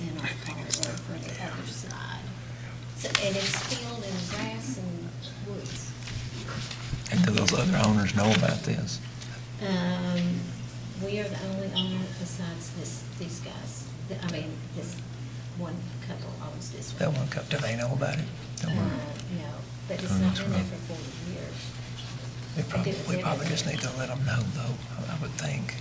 in our corridor for the other side. So, and it's filled in grass and woods. And do those other owners know about this? We are the only owner besides these guys. This one couple owns this one. That one, do they know about it? That one? No, but it's Oh, not that's been there right. for 40 years. We probably just need to let them know, though, I would think.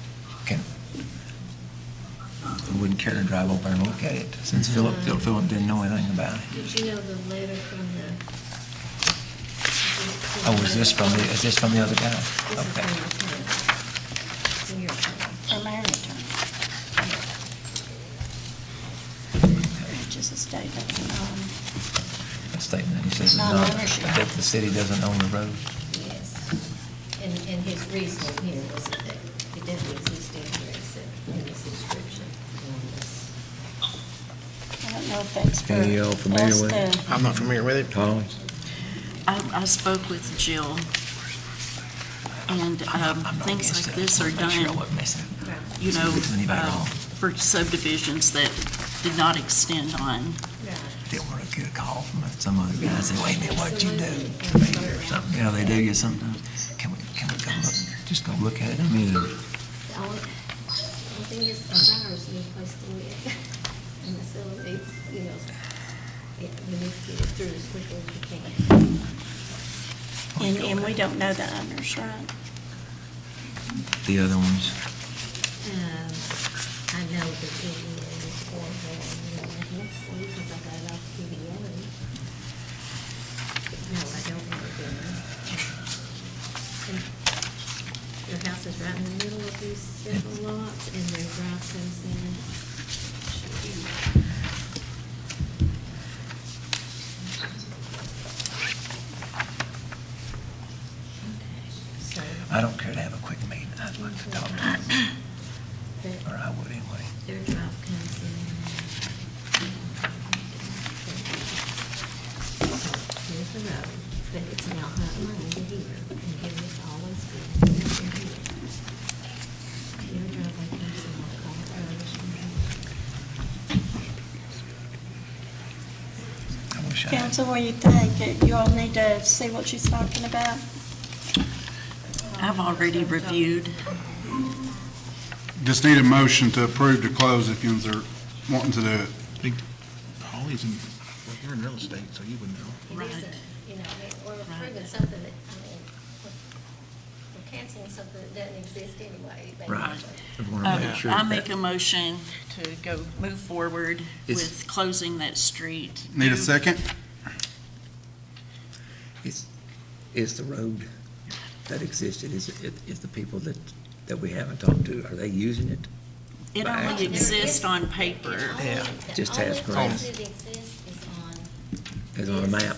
We wouldn't care to drive over and look at it, since Philip didn't know anything about it. Did you know the letter from the? Oh, is this from the other guy? This is Okay. from the attorney. From your attorney. From our attorney. Which is a statement. A statement, he says, Non-ownership. that the city doesn't own the road. Yes. And his reasoning here was that it doesn't exist anywhere except in this description. I don't know if that's for Any y'all familiar us with it? to- I'm not familiar with it. Holly? I spoke with Jill, and I'm not things against like it. this are Make sure I done, wasn't missing. you know, Anybody wrong? for subdivisions that did not extend on. Didn't want to get a call from some other guy and say, wait a minute, what'd you do to me or something? You know, they do you sometimes. Can we go look, just go look at it? I mean, The only thing is, ours is a place to live. And the seller needs, we need to get it through as quickly as we can. And we don't know the owners, right? the other ones. I know the PDA is horrible, I can't see because I got it off PDA. No, I don't know them. And their house is right in the middle of these several lots, and their drive comes in. I don't care to have a quick meeting. I'd like to talk to them. Or I would anyway. Their drive comes in. Here's the road, but it's now Lane to here, and here it's always been here. Their driveway comes in off College Road from here. I wish I had. Council, what do you think? You all need to see what she's talking about? I've already reviewed. Just need a motion to approve to close if you are wanting to do it. Always in, well, you're in real estate, so you would know. It Right. isn't, we're approving something that, we're canceling something that doesn't exist anyway. Right. basically. I want to make sure I that- make a motion to move forward It's- with closing that street. Need a second? Is the road that existed, is the people that we haven't talked to, are they using it? It Right. only exists on paper. Yeah, just The has only grass. place it exists is on. Is on a map.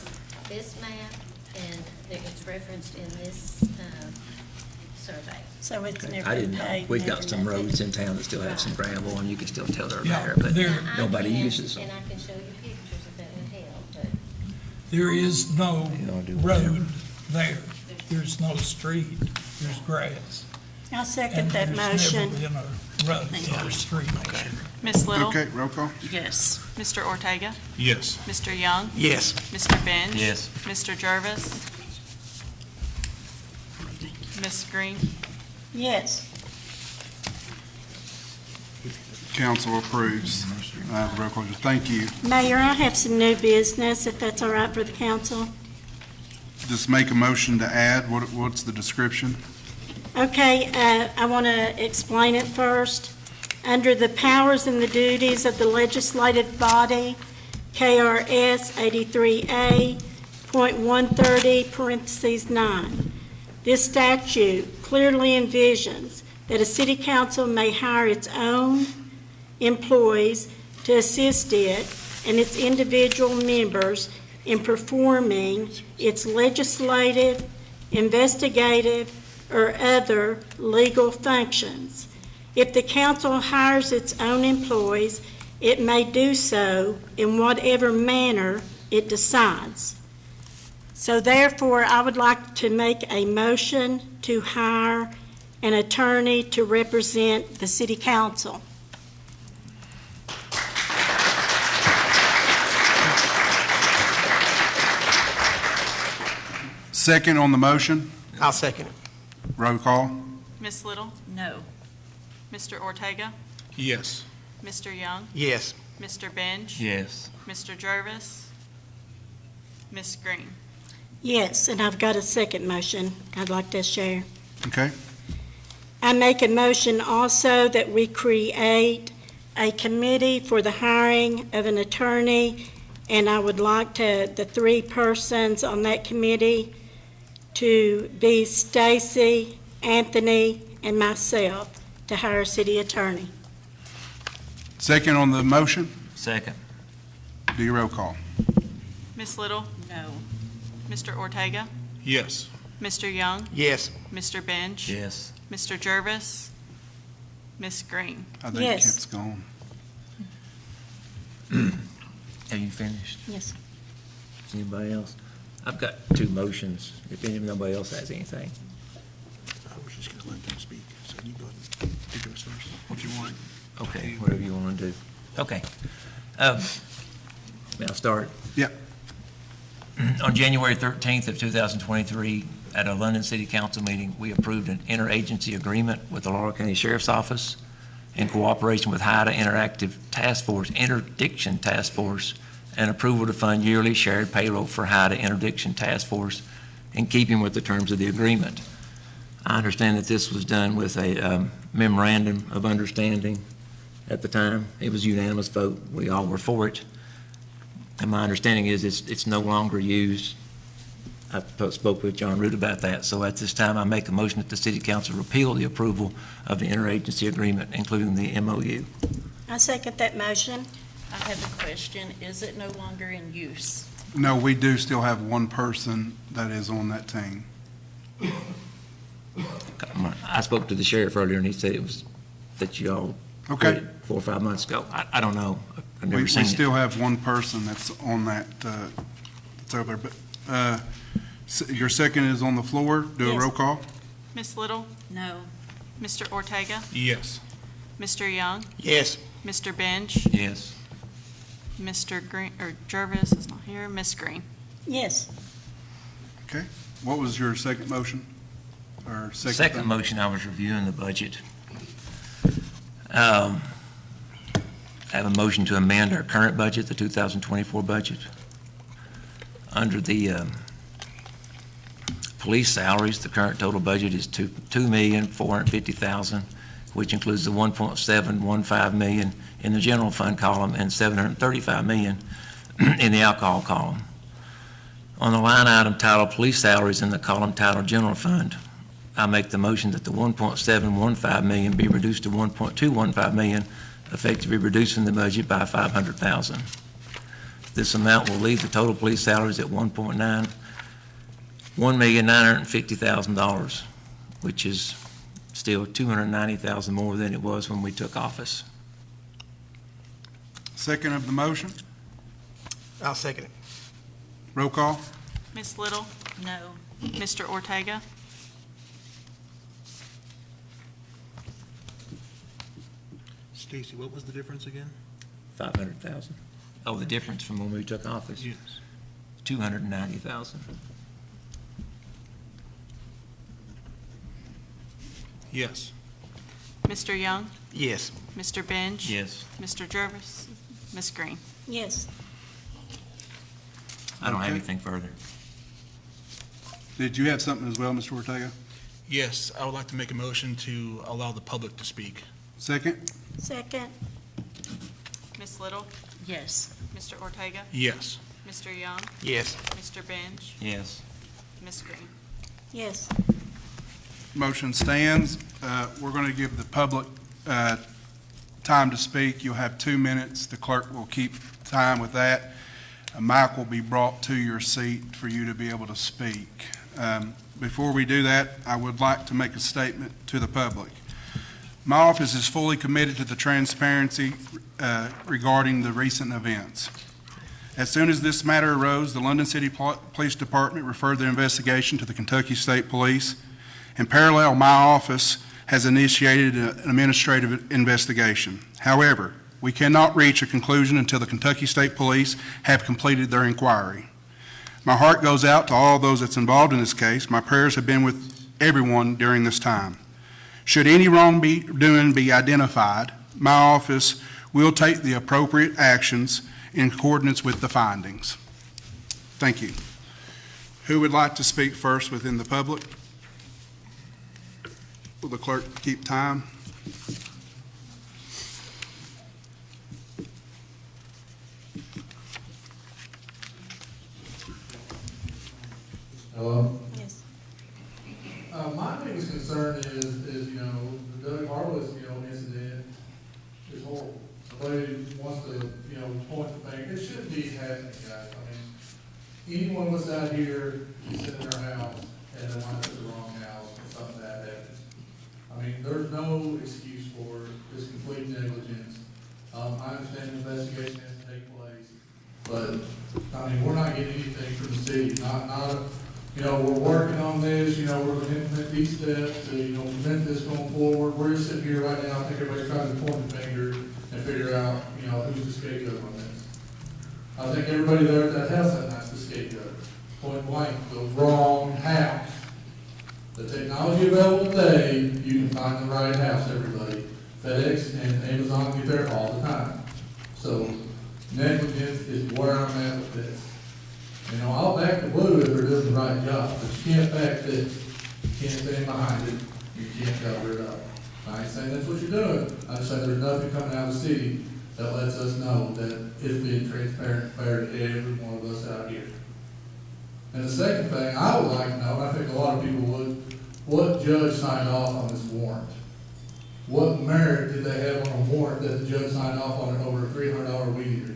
This map, and it's referenced in this, survey. So it's never I been didn't know. paid. We've got never some nothing. roads in town that still have some gravel, and you can still tell they're Yeah, there, but there- Now, I nobody can- uses them. And I can show you pictures if that would help, but. There is no You don't do whatever. road there. There's no street. There's grass. I second And that there's motion. never been a road or street. Ms. Little? Okay, roll call. Yes. Mr. Ortega? Yes. Mr. Young? Yes. Mr. Benj? Yes. Mr. Jervis? Ms. Green? Yes. Council approves. Roll call. Thank you. Mayor, I have some new business, if that's all right for the council. Just make a motion to add. What's the description? Okay, I want to explain it first. Under the powers and the duties of the legislative body, KRS 83A.130, parentheses 9. This statute clearly envisions that a city council may hire its own employees to assist it and its individual members in performing its legislative, investigative, or other legal functions. If the council hires its own employees, it may do so in whatever manner it decides. So therefore, I would like to make a motion to hire an attorney to represent the city council. Second on the motion, I'll second it. roll call. Ms. Little, No. Mr. Ortega, Yes. Mr. Young, Yes. Mr. Benj, Yes. Mr. Jervis, Ms. Green. Yes, and I've got a second motion I'd like to share. Okay, I make a motion also that we create a committee for the hiring of an attorney, and I would like the three persons on that committee to be Stacy, Anthony, and myself to hire a city attorney. second on the motion, Second. do your roll call. Ms. Little, No. Mr. Ortega, Yes. Mr. Young, Yes. Mr. Benj, Yes. Mr. Jervis, Ms. Green. I think Yes. Kip's gone. Have you finished? Yes. Anybody else? I've got two motions, if nobody else has anything. I was just gonna let them speak, so you go ahead and do yours first, if you want. Okay, whatever you want to do. Okay. May I start? Yep. On January 13th of 2023, at a London City Council meeting, we approved an interagency agreement with the Laurel County Sheriff's Office in cooperation with Haida Interdiction Task Force, and approval to fund yearly shared payroll for Haida Interdiction Task Force in keeping with the terms of the agreement. I understand that this was done with a memorandum of understanding at the time. It was a unanimous vote. We all were for it. And my understanding is it's no longer used. I spoke with John Root about that. So at this time, I make a motion that the City Council repeal the approval of the interagency agreement, including the MOU. I second that motion. I have a question. Is it no longer in use? No, we do still have one person that is on that team. I spoke to the sheriff earlier, and he said it was that you all Okay. did it 4 or 5 months ago. I don't know. I've We never seen it. still have one person that's on that, that's over there, but your second is on the floor. Do a Yes. roll call. Ms. Little, No. Mr. Ortega, Yes. Mr. Young, Yes. Mr. Benj, Yes. Mr. Green, or Jervis is not here, Ms. Green. Yes. Okay. What was your second motion? Or Second motion, I was reviewing the budget. I have a motion to amend our current budget, the 2024 budget. Under the police salaries, the current total budget is $2,450,000, which includes the $1.715 million in the general fund column and $735 million in the alcohol column. On the line item titled Police Salaries in the column titled General Fund, I make the motion that the $1.715 million be reduced to $1.215 million, effectively reducing the budget by $500,000. This amount will leave the total police salaries at $1,950,000, which is still $290,000 more than it was when we took office. Second of the motion. I'll second it. Roll call. Ms. Little, No. Mr. Ortega, Stacy, what was the difference again? 500,000. Oh, the difference from when we took office? Yes. 290,000. Yes. Mr. Young, Yes. Mr. Benj. Yes. Mr. Jervis, Ms. Green. Yes. I don't have Okay. anything further. Did you have something as well, Mr. Ortega? Yes, I would like to make a motion to allow the public to speak. Second? Second. Ms. Little, Yes. Mr. Ortega, Yes. Mr. Young, Yes. Mr. Benj, Yes. Ms. Green. Yes. Motion stands. We're going to give the public time to speak. You'll have 2 minutes. The clerk will keep time with that. A mic will be brought to your seat for you to be able to speak. Before we do that, I would like to make a statement to the public. My office is fully committed to the transparency regarding the recent events. As soon as this matter arose, the London City Police Department referred their investigation to the Kentucky State Police. In parallel, my office has initiated an administrative investigation. However, we cannot reach a conclusion until the Kentucky State Police have completed their inquiry. My heart goes out to all those that's involved in this case. My prayers have been with everyone during this time. Should any wrongdoing be identified, my office will take the appropriate actions in accordance with the findings. Thank you. Who would like to speak first within the public? Will the clerk keep time? Hello? Yes. My biggest concern is, you know, the Doug Harless, you know, incident is horrible. Somebody wants to, you know, point the finger. It shouldn't be happening, guys. I mean, any one of us out here is sitting in our house and then wind up at the wrong house and something that happens. I mean, there's no excuse for this complete negligence. I understand the investigation has to take place, but, I mean, we're not getting anything from the city, not, you know, we're working on this, you know, we're gonna implement these steps to, you know, prevent this going forward. We're just sitting here right now, I think everybody's trying to point the finger and figure out, you know, who's the scapegoat on this. I think everybody there at that house that night's the scapegoat. Point blank, the wrong house. The technology available today, you can find the right house, everybody. FedEx and Amazon get there all the time. So negligence is where I'm at with this. You know, I'll back the blue if they're doing the right job, but you can't back this. You can't stand behind it. You can't cover it up. I ain't saying that's what you're doing. I'm just saying there's nothing coming out of the city that lets us know that it's being transparent and fair to every one of us out here. And the second thing I would like to know, and I think a lot of people would, what judge signed off on this warrant? What merit did they have on a warrant that the judge signed off on it over a $300 weed eater?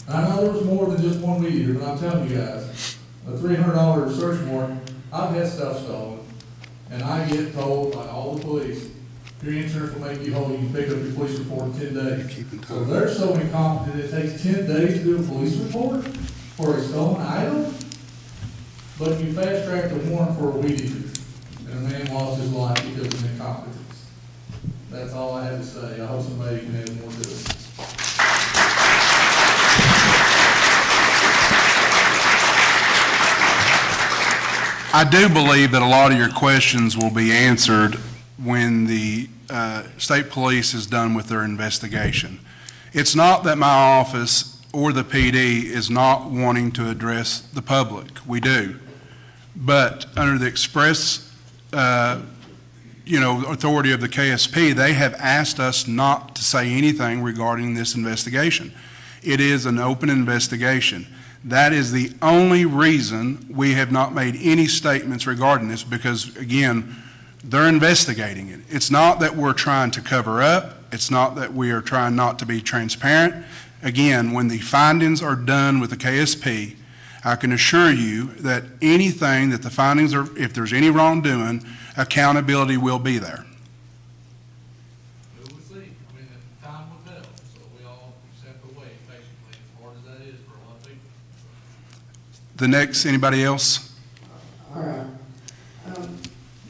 I know there was more than just one weed eater, but I'm telling you guys, a $300 search warrant, I've had stuff stolen, and I get told by all the police, your insurance will make you whole, you can pick up your police report in 10 days. So they're so incompetent, it takes 10 days to do a police report for a stolen item? But you fast tracked a warrant for a weed eater, and a man lost his life because of incompetence. That's all I have to say. I hope somebody can add more to it. I do believe that a lot of your questions will be answered when the state police is done with their investigation. It's not that my office or the PD is not wanting to address the public. We do. But under the express, authority of the KSP, they have asked us not to say anything regarding this investigation. It is an open investigation. That is the only reason we have not made any statements regarding this, because, again, they're investigating it. It's not that we're trying to cover up. It's not that we are trying not to be transparent. Again, when the findings are done with the KSP, I can assure you that anything that the findings are, if there's any wrongdoing, accountability will be there. We will see. I mean, time will tell, so we all just have to wait patiently, as hard as that is for a lot of people. The next, anybody else? All right.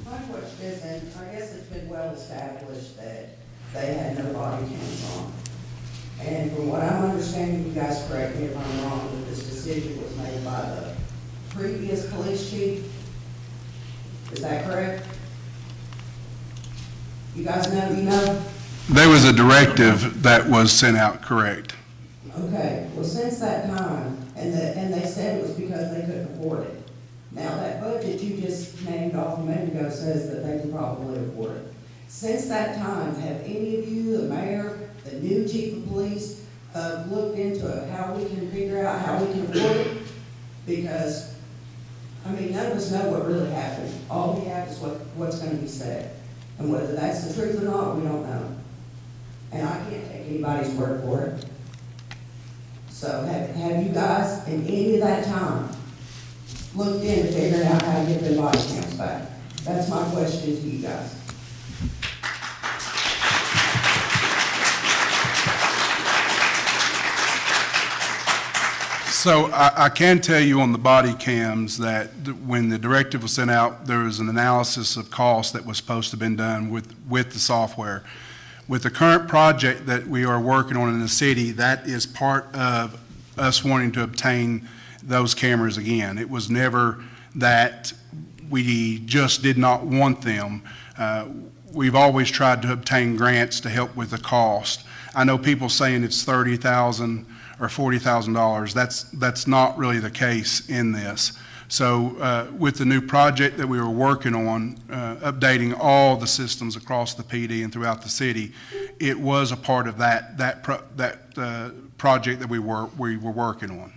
My question is, and I guess it's been well established that they had no body cams on. And from what I'm understanding, you guys correct me if I'm wrong, that this decision was made by the previous police chief. Is that correct? You guys know, There was a directive that was sent out, correct? Okay, well, since that time, and they said it was because they couldn't afford it. Now, that budget you just named off a minute ago says that they can probably afford it. Since that time, have any of you, the mayor, the new chief of police, looked into how we can figure out how we can afford it? Because, I mean, none of us know what really happened. All we have is what's going to be said. And whether that's the truth or not, we don't know. And I can't take anybody's word for it. So have you guys, in any of that time, looked into figuring out how to get their body cams back? That's my question to you guys. So I can tell you on the body cams that when the directive was sent out, there was an analysis of cost that was supposed to have been done with the software. With the current project that we are working on in the city, that is part of us wanting to obtain those cameras again. It was never that we just did not want them. We've always tried to obtain grants to help with the cost. I know people saying it's $30,000 or $40,000. That's not really the case in this. So with the new project that we were working on, updating all the systems across the PD and throughout the city, it was a part of that project that we were working on.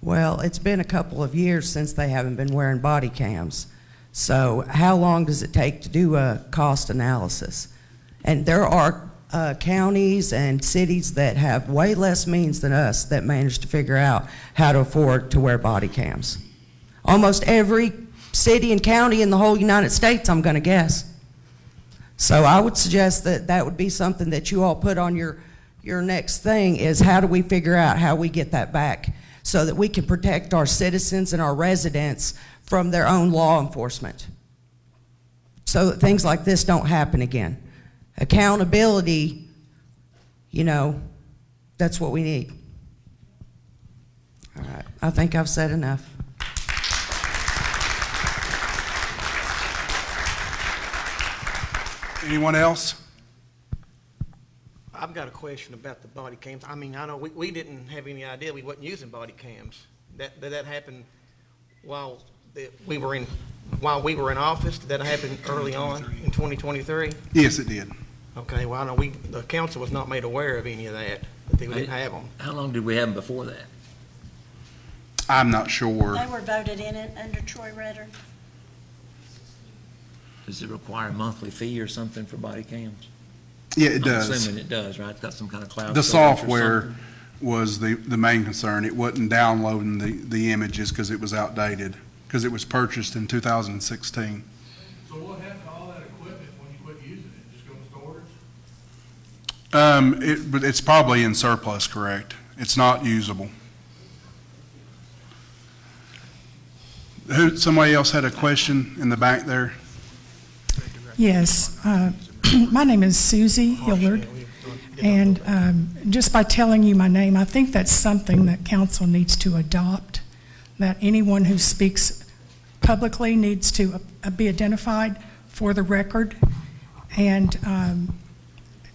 Well, it's been a couple of years since they haven't been wearing body cams. So how long does it take to do a cost analysis? And there are counties and cities that have way less means than us that manage to figure out how to afford to wear body cams. Almost every city and county in the whole United States, I'm going to guess. So I would suggest that that would be something that you all put on your next thing, is how do we figure out how we get that back so that we can protect our citizens and our residents from their own law enforcement, so that things like this don't happen again. Accountability, you know, that's what we need. All right, I think I've said enough. Anyone else? I've got a question about the body cams. I mean, I know we didn't have any idea we wasn't using body cams. Did that happen while we were in office? Did that happen early on in 2023? Yes, it did. Okay, well, I know the council was not made aware of any of that we didn't have them. How long did we have them before that? I'm not sure. They were voted in it under Troy Rutter. Does it require a monthly fee or something for body cams? Yeah, it I'm does. assuming it does, right? It's got some kind of cloud The storage or software something? was the main concern. It wasn't downloading the images because it was outdated, because it was purchased in 2016. So what happened to all that equipment when you quit using it? Just go to storage? But it's probably in surplus, correct? It's not usable. Somebody else had a question in the back there? Yes, my name is Susie Hillard, and just by telling you my name, I think that's something that council needs to adopt, that anyone who speaks publicly needs to be identified for the record, and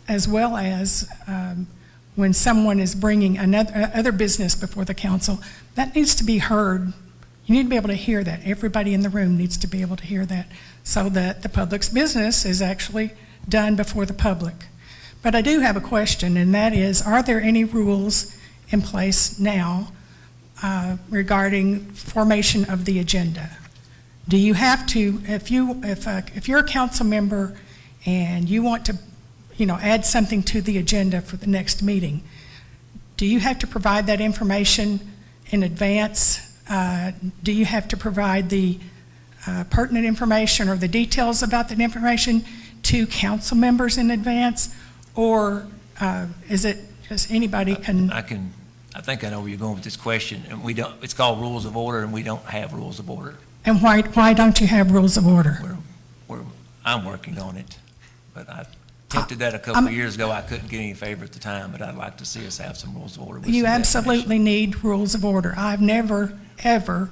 as well as when someone is bringing other business before the council, that needs to be heard. You need to be able to hear that. Everybody in the room needs to be able to hear that, so that the public's business is actually done before the public. But I do have a question, and that is, are there any rules in place now regarding formation of the agenda? Do you have to, if you're a council member and you want to, add something to the agenda for the next meeting, do you have to provide that information in advance? Do you have to provide the pertinent information or the details about that information to council members in advance, or is it just anybody can? I think I know where you're going with this question, and we don't. It's called rules of order, and we don't have rules of order. And why don't you have rules of order? I'm working on it, but I attempted that a couple of years ago. I couldn't get any favor at the time, but I'd like to see us have some rules of order. You absolutely need rules of order. I've never, ever,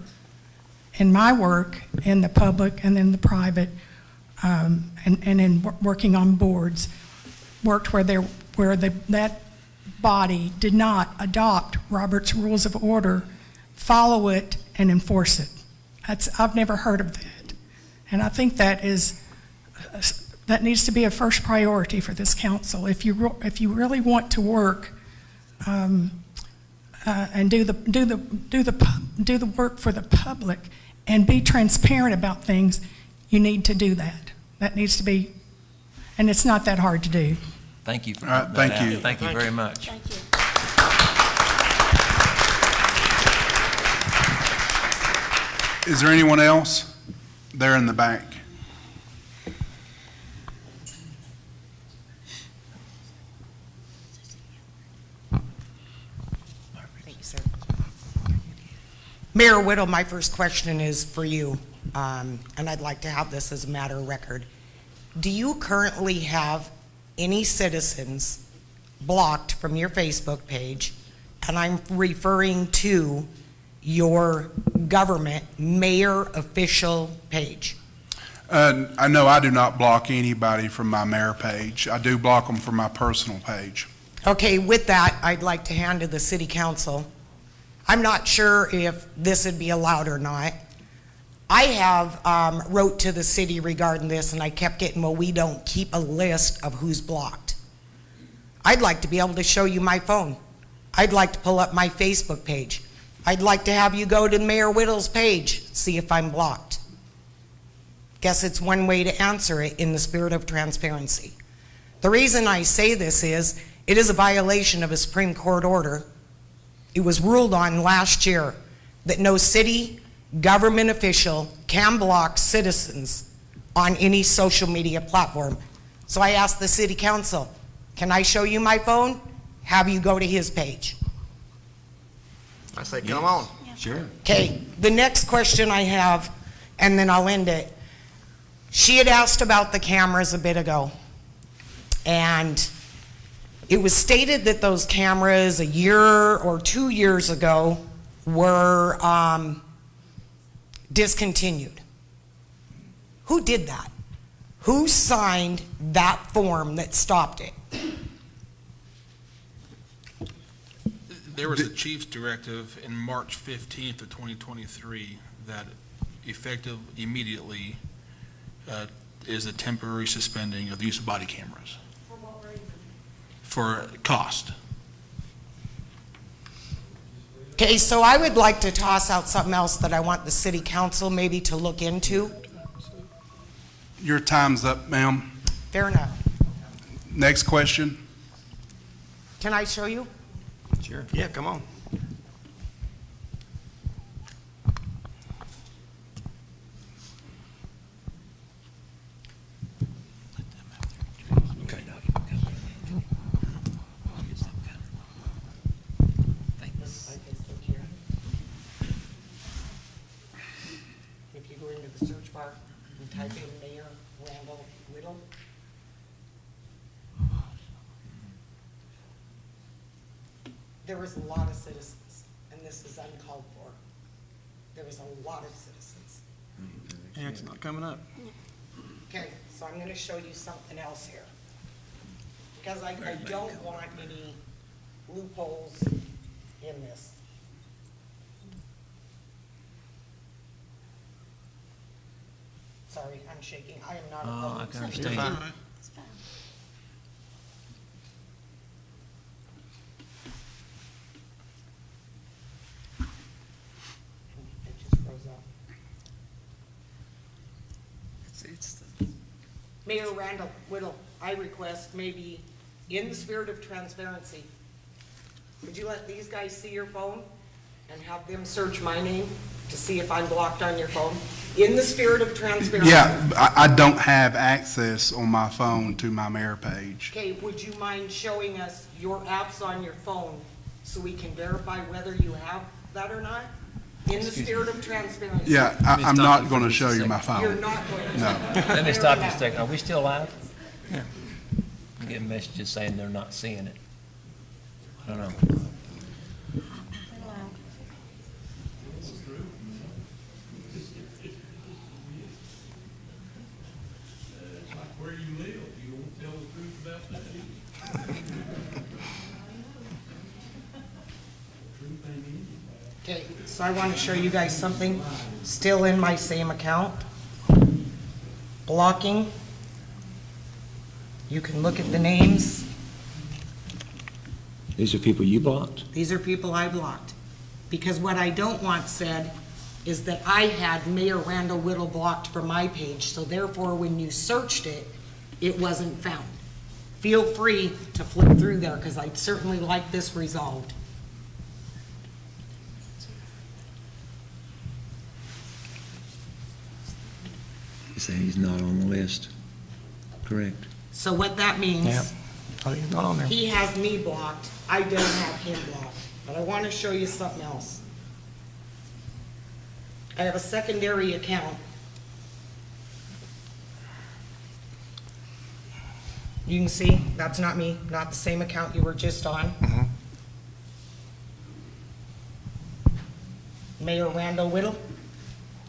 in my work, in the public and in the private, and in working on boards, worked where that body did not adopt Robert's Rules of Order, follow it, and enforce it. I've never heard of that. And I think that needs to be a first priority for this council. If you really want to work and do the work for the public and be transparent about things, you need to do that. That needs to be, and it's not that hard to do. Thank you for that. Thank you. Thank you very much. Thank you. Is there anyone else there in the back? Thank you, sir. Mayor Whittle, my first question is for you, and I'd like to have this as a matter of record. Do you currently have any citizens blocked from your Facebook page? And I'm referring to your government mayor official page? I know I do not block anybody from my mayor page. I do block them from my personal page. Okay, with that, I'd like to hand to the city council. I'm not sure if this would be allowed or not. I have wrote to the city regarding this, and I kept getting, well, we don't keep a list of who's blocked. I'd like to be able to show you my phone. I'd like to pull up my Facebook page. I'd like to have you go to Mayor Whittle's page, see if I'm blocked. Guess it's one way to answer it in the spirit of transparency. The reason I say this is, it is a violation of a Supreme Court order. It was ruled on last year that no city government official can block citizens on any social media platform. So I asked the city council, can I show you my phone? Have you go to his page. I say, come on. Sure. Okay, the next question I have, and then I'll end it. She had asked about the cameras a bit ago, and it was stated that those cameras a year or 2 years ago were discontinued. Who did that? Who signed that form that stopped it? There was a chief's directive in March 15th of 2023 that effective immediately is a temporary suspending of the use of body cameras. For what reason? For cost. Okay, so I would like to toss out something else that I want the city council maybe to look into. Your time's up, ma'am. Fair enough. Next question. Can I show you? Sure. Yeah, come on. Okay, If you go into the search bar and type in Mayor Randall Whittle. There was a lot of citizens, and this is uncalled for. There was a lot of citizens. Yeah, it's not coming up. Okay, so I'm gonna show you something else here. Because I don't want any loopholes in this. Sorry, I'm shaking. I am not I opposed. can You're understand. fine. It's fine. It just froze up. Mayor Randall Whittle, I request maybe in the spirit of transparency, would you let these guys see your phone and have them search my name to see if I'm blocked on your phone? In the spirit of transparency. Yeah, I don't have access on my phone to my mayor page. Okay, would you mind showing us your apps on your phone so we can verify whether you have that or not? In the spirit of transparency. Yeah, I'm not going to show you my phone. You're not going to. No. Let me stop you a second. Are we still live? Yeah. I'm getting messages saying they're not seeing it. I don't know. Where you live, you won't tell the truth about that either. Truth ain't in you. Okay, so I want to show you guys something, still in my same account. Blocking. You can look at the names. These are people you blocked? These are people I blocked. Because what I don't want said is that I had Mayor Randall Whittle blocked from my page, so therefore when you searched it, it wasn't found. Feel free to flip through there, because I'd certainly like this resolved. You say he's not on the list, correct? So what that means. Yeah. Oh, he's not on there. He has me blocked, I don't have him blocked, but I want to show you something else. I have a secondary account. You can see, that's not me, not the same account you were just on. Mayor Randall Whittle.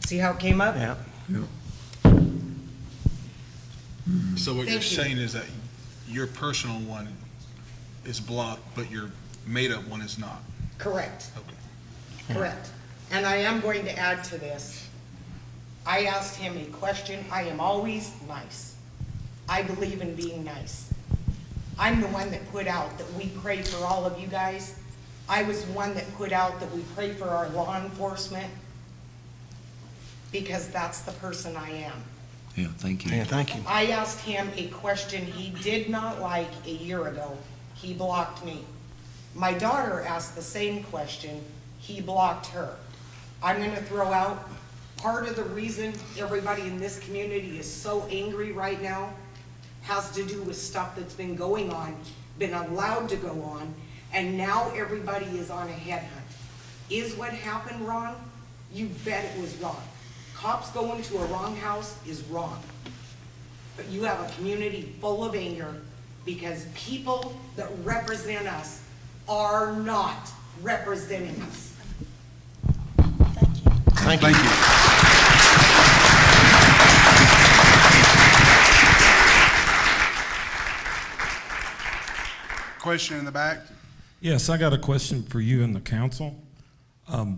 See how it came up? Yeah. So what you're Thank you. saying is that your personal one is blocked, but your made-up one is not? Correct. Okay. Correct. And I am going to add to this. I asked him a question. I am always nice. I believe in being nice. I'm the one that put out that we pray for all of you guys. I was one that put out that we pray for our law enforcement because that's the person I am. Yeah, thank you. Yeah, thank you. I asked him a question he did not like a year ago. He blocked me. My daughter asked the same question. He blocked her. I'm going to throw out part of the reason everybody in this community is so angry right now has to do with stuff that's been going on, been allowed to go on, and now everybody is on a headhunt. Is what happened wrong? You bet it was wrong. Cops going to a wrong house is wrong. But you have a community full of anger because people that represent us are not representing us. Thank you. Thank you. Question in the back? Yes, I got a question for you and the council.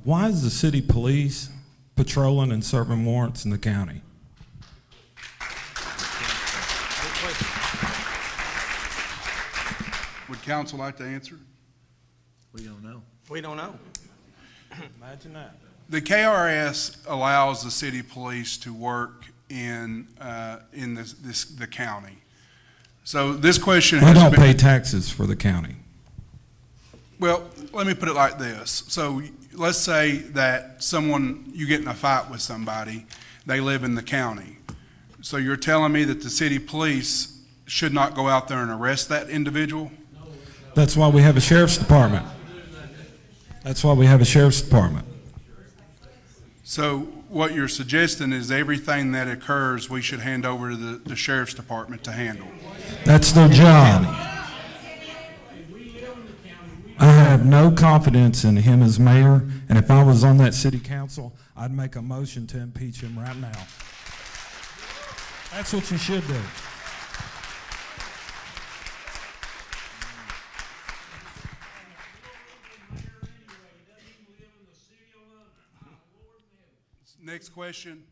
Why is the city police patrolling and serving warrants in the county? Would council like to answer? We don't know. We don't know. Imagine that. The KRS allows the city police to work in the county. So this question We has don't been. pay taxes for the county. Well, let me put it like this. So let's say that you get in a fight with somebody, they live in the county. So you're telling me that the city police should not go out there and arrest that individual? That's why we have a sheriff's department. That's why we have a sheriff's department. So what you're suggesting is everything that occurs, we should hand over to the sheriff's department to handle? That's their job. I have no confidence in him as mayor, and if I was on that city council, I'd make a motion to impeach him right now. That's what you should do. Next question.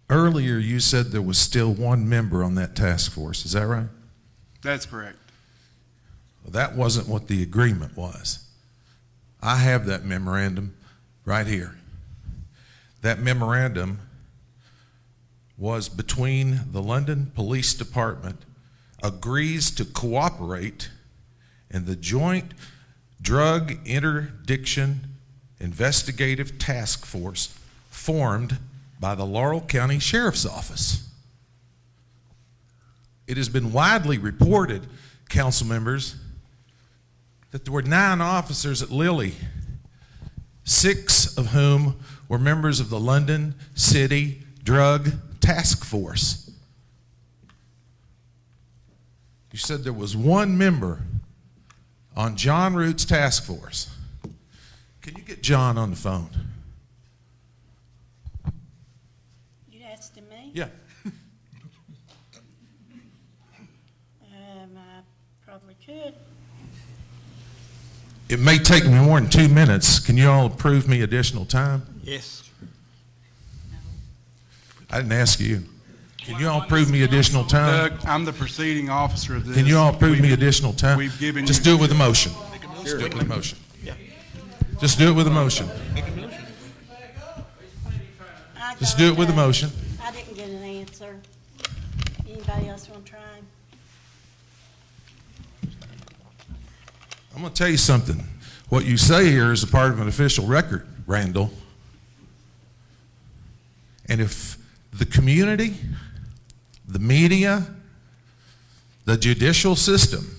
Earlier, you said there was still one member on that task force. Is that right? That's correct. Well, that wasn't what the agreement was. I have that memorandum right here. That memorandum was between the London Police Department agrees to cooperate in the Joint Drug Interdiction Investigative Task Force formed by the Laurel County Sheriff's Office. It has been widely reported, council members, that there were 9 officers at Lilly, 6 of whom were members of the London City Drug Task Force. You said there was one member on John Root's task force. Can you get John on the phone? You asking me? Yeah. I probably could. It may take me more than 2 minutes. Can you all approve me additional time? Yes. I didn't ask you. Can you all approve me additional time? Doug, I'm the proceeding officer of this. Can you all approve me additional time? We've given Just you. do it with a motion. Just do it with a motion. Just do it with a motion. Just do it with a motion. I didn't get an answer. Anybody else want to try? I'm going to tell you something. What you say here is a part of an official record, Randall. And if the community, the media, the judicial system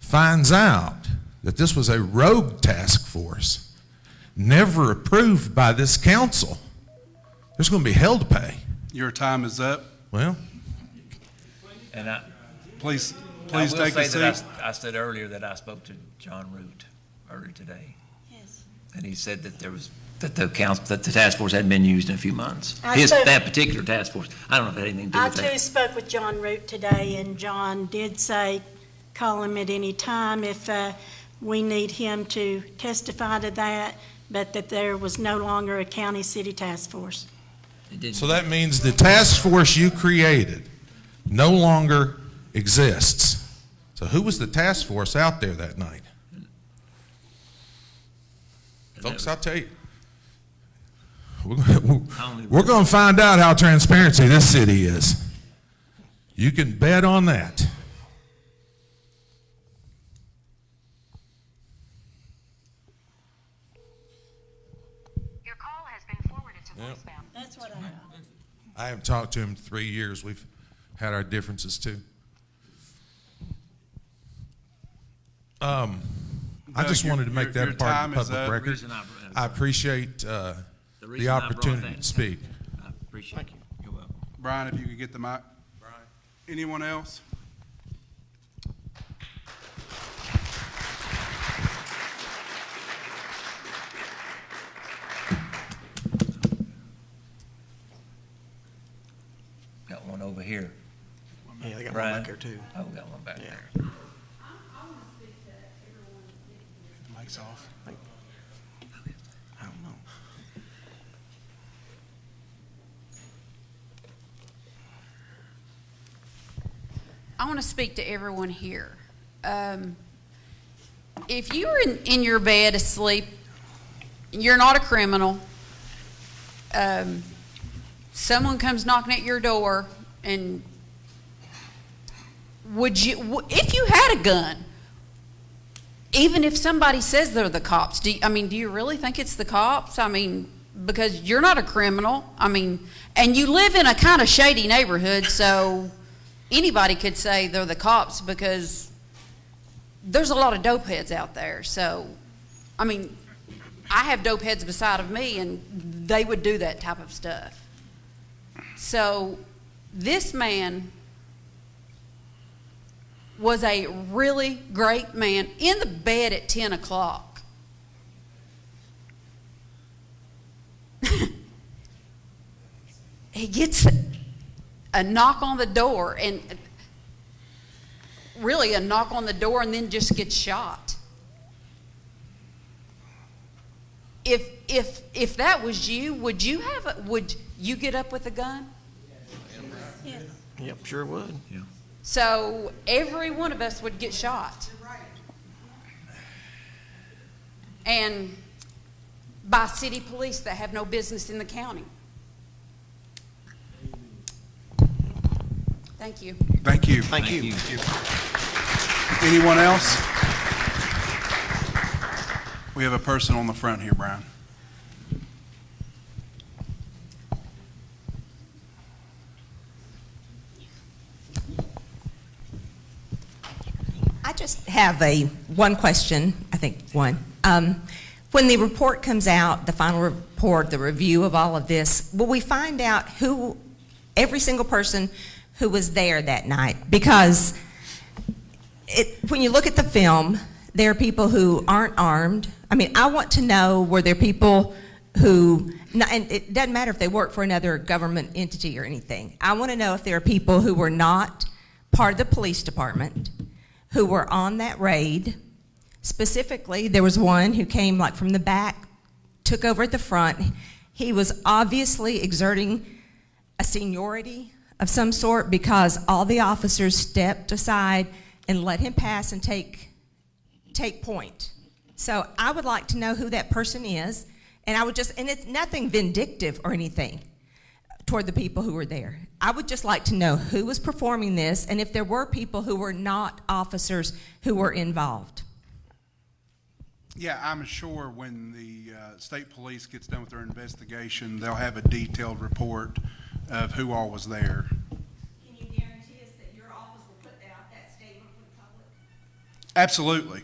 finds out that this was a rogue task force, never approved by this council, there's going to be hell to pay. Your time is up. Well, And Please please take a I will say seat. that I said earlier that I spoke to John Root earlier today. Yes. And he said that that the task force hadn't been used in a few months. I spoke- That particular task force. I don't know if it had anything to do I with that. too spoke with John Root today, and John did say, call him at any time if we need him to testify to that, but that there was no longer a county city task force. So that means the task force you created no longer exists. So who was the task force out there that night? Folks, I'll tell you. We're going to find out how transparency this city is. You can bet on that. Your call has been forwarded to voicemail. That's what I haven't talked to him in 3 years. We've had our differences too. I just wanted to make that part of the public record. I appreciate the opportunity to speak. I appreciate it. You're welcome. Brian, if you could get the mic. Brian. Anyone else? Got one over here. Yeah, they got Brian? one back there too. Oh, got one back Yeah. there. The mic's off. I don't know. I want to speak to everyone here. If you're in your bed asleep, you're not a criminal. Someone comes knocking at your door, and if you had a gun, even if somebody says they're the cops, do you really think it's the cops? Because you're not a criminal. And you live in a kind of shady neighborhood, so anybody could say they're the cops because there's a lot of dope heads out there. So, I have dope heads beside of me, and they would do that type of stuff. So, this man was a really great man in the bed at 10 o'clock. He gets a knock on the door, and really a knock on the door, and then just gets shot. If that was you, would you get up with a gun? Yes. Yep, sure would. Yeah. So every one of us would get shot. And by city police that have no business in the county. Thank you. Thank you. Thank you. Anyone else? We have a person on the front here, Brian. I just have one question, I think one. When the report comes out, the final report, the review of all of this, will we find out every single person who was there that night? Because when you look at the film, there are people who aren't armed. I want to know, were there people who, and it doesn't matter if they work for another government entity or anything. I want to know if there are people who were not part of the police department, who were on that raid. Specifically, there was one who came from the back, took over at the front. He was obviously exerting a seniority of some sort because all the officers stepped aside and let him pass and take point. So I would like to know who that person is, and and it's nothing vindictive or anything toward the people who were there. I would just like to know who was performing this, and if there were people who were not officers who were involved. Yeah, I'm sure when the state police gets done with their investigation, they'll have a detailed report of who all was there. Can you guarantee us that your office will put out that statement for the public? Absolutely.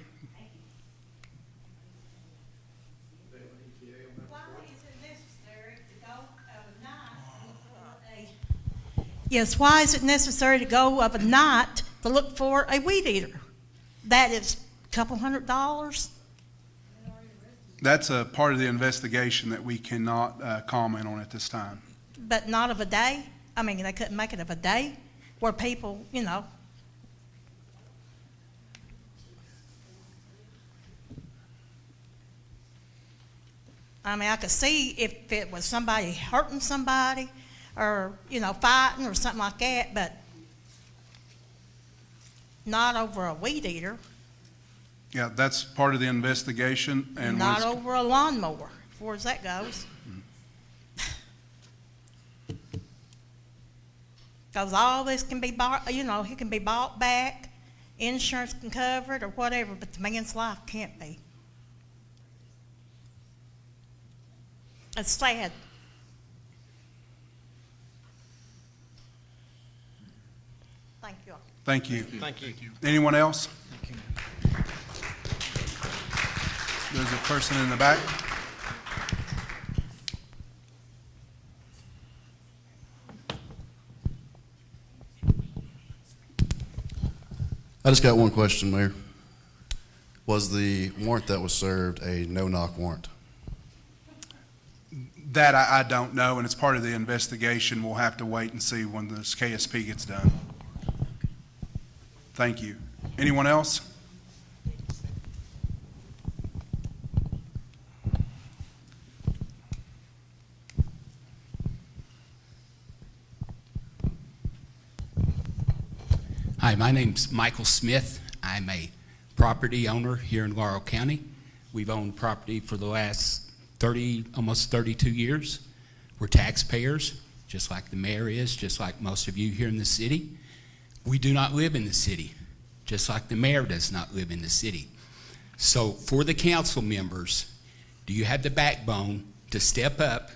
Yes, why is it necessary to go of a night to look for a weed eater. That is a couple $100. That's a part of the investigation that we cannot comment on at this time. But not of a day. I mean, they couldn't make it of a day where people, you know. I mean, I could see if it was somebody hurting somebody or, you know, fighting or something like that, but not over a weed eater. Yeah, that's part of the investigation. And Not when it's- over a lawnmower, as far as that goes. Because all this can be bought, you know, it can be bought back, insurance can cover it or whatever, but the man's life can't be. It's sad. Thank you. Thank you. Thank you. Anyone else? There's a person in the back. I just got one question, Mayor. Was the warrant that was served a no-knock warrant? That I don't know, and it's part of the investigation. We'll have to wait and see when this KSP gets done. Thank you. Anyone else? Hi, my name's Michael Smith. I'm a property owner here in Laurel County. We've owned property for the last almost 32 years. We're taxpayers, just like the mayor is, just like most of you here in the city. We do not live in the city, just like the mayor does not live in the city. So for the council members, do you have the backbone to step up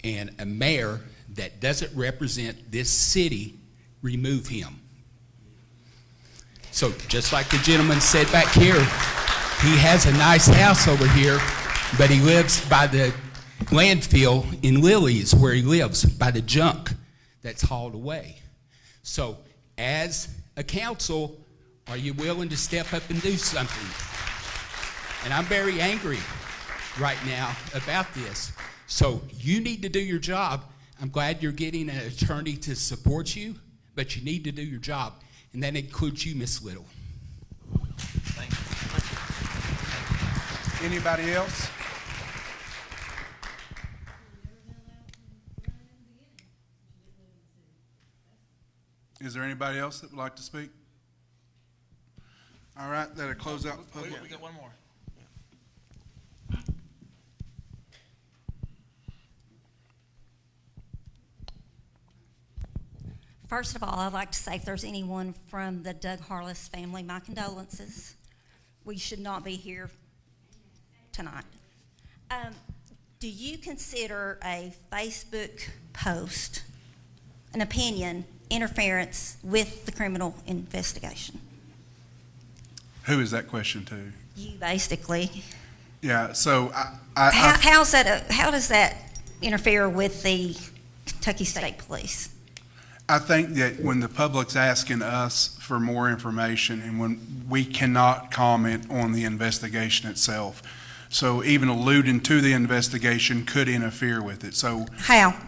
and a mayor that doesn't represent this city, remove him? So just like the gentleman said back here, he has a nice house over here, but he lives by the landfill in Lily's where he lives, by the junk that's hauled away. So as a council, are you willing to step up and do something? And I'm very angry right now about this. So you need to do your job. I'm glad you're getting an attorney to support you, but you need to do your job. And that includes you, Miss Little. Thank you. Anybody else? Is there anybody else that would like to speak? All right, that'll close out the public. We got one more. First of all, I'd like to say if there's anyone from the Doug Harless family, my condolences. We should not be here tonight. Do you consider a Facebook post, an opinion, interference with the criminal investigation? Who is that question to? You, basically. Yeah, so How does that interfere with the Kentucky State Police? I think that when the public's asking us for more information and when we cannot comment on the investigation itself, so even alluding to the investigation could interfere with it. So How?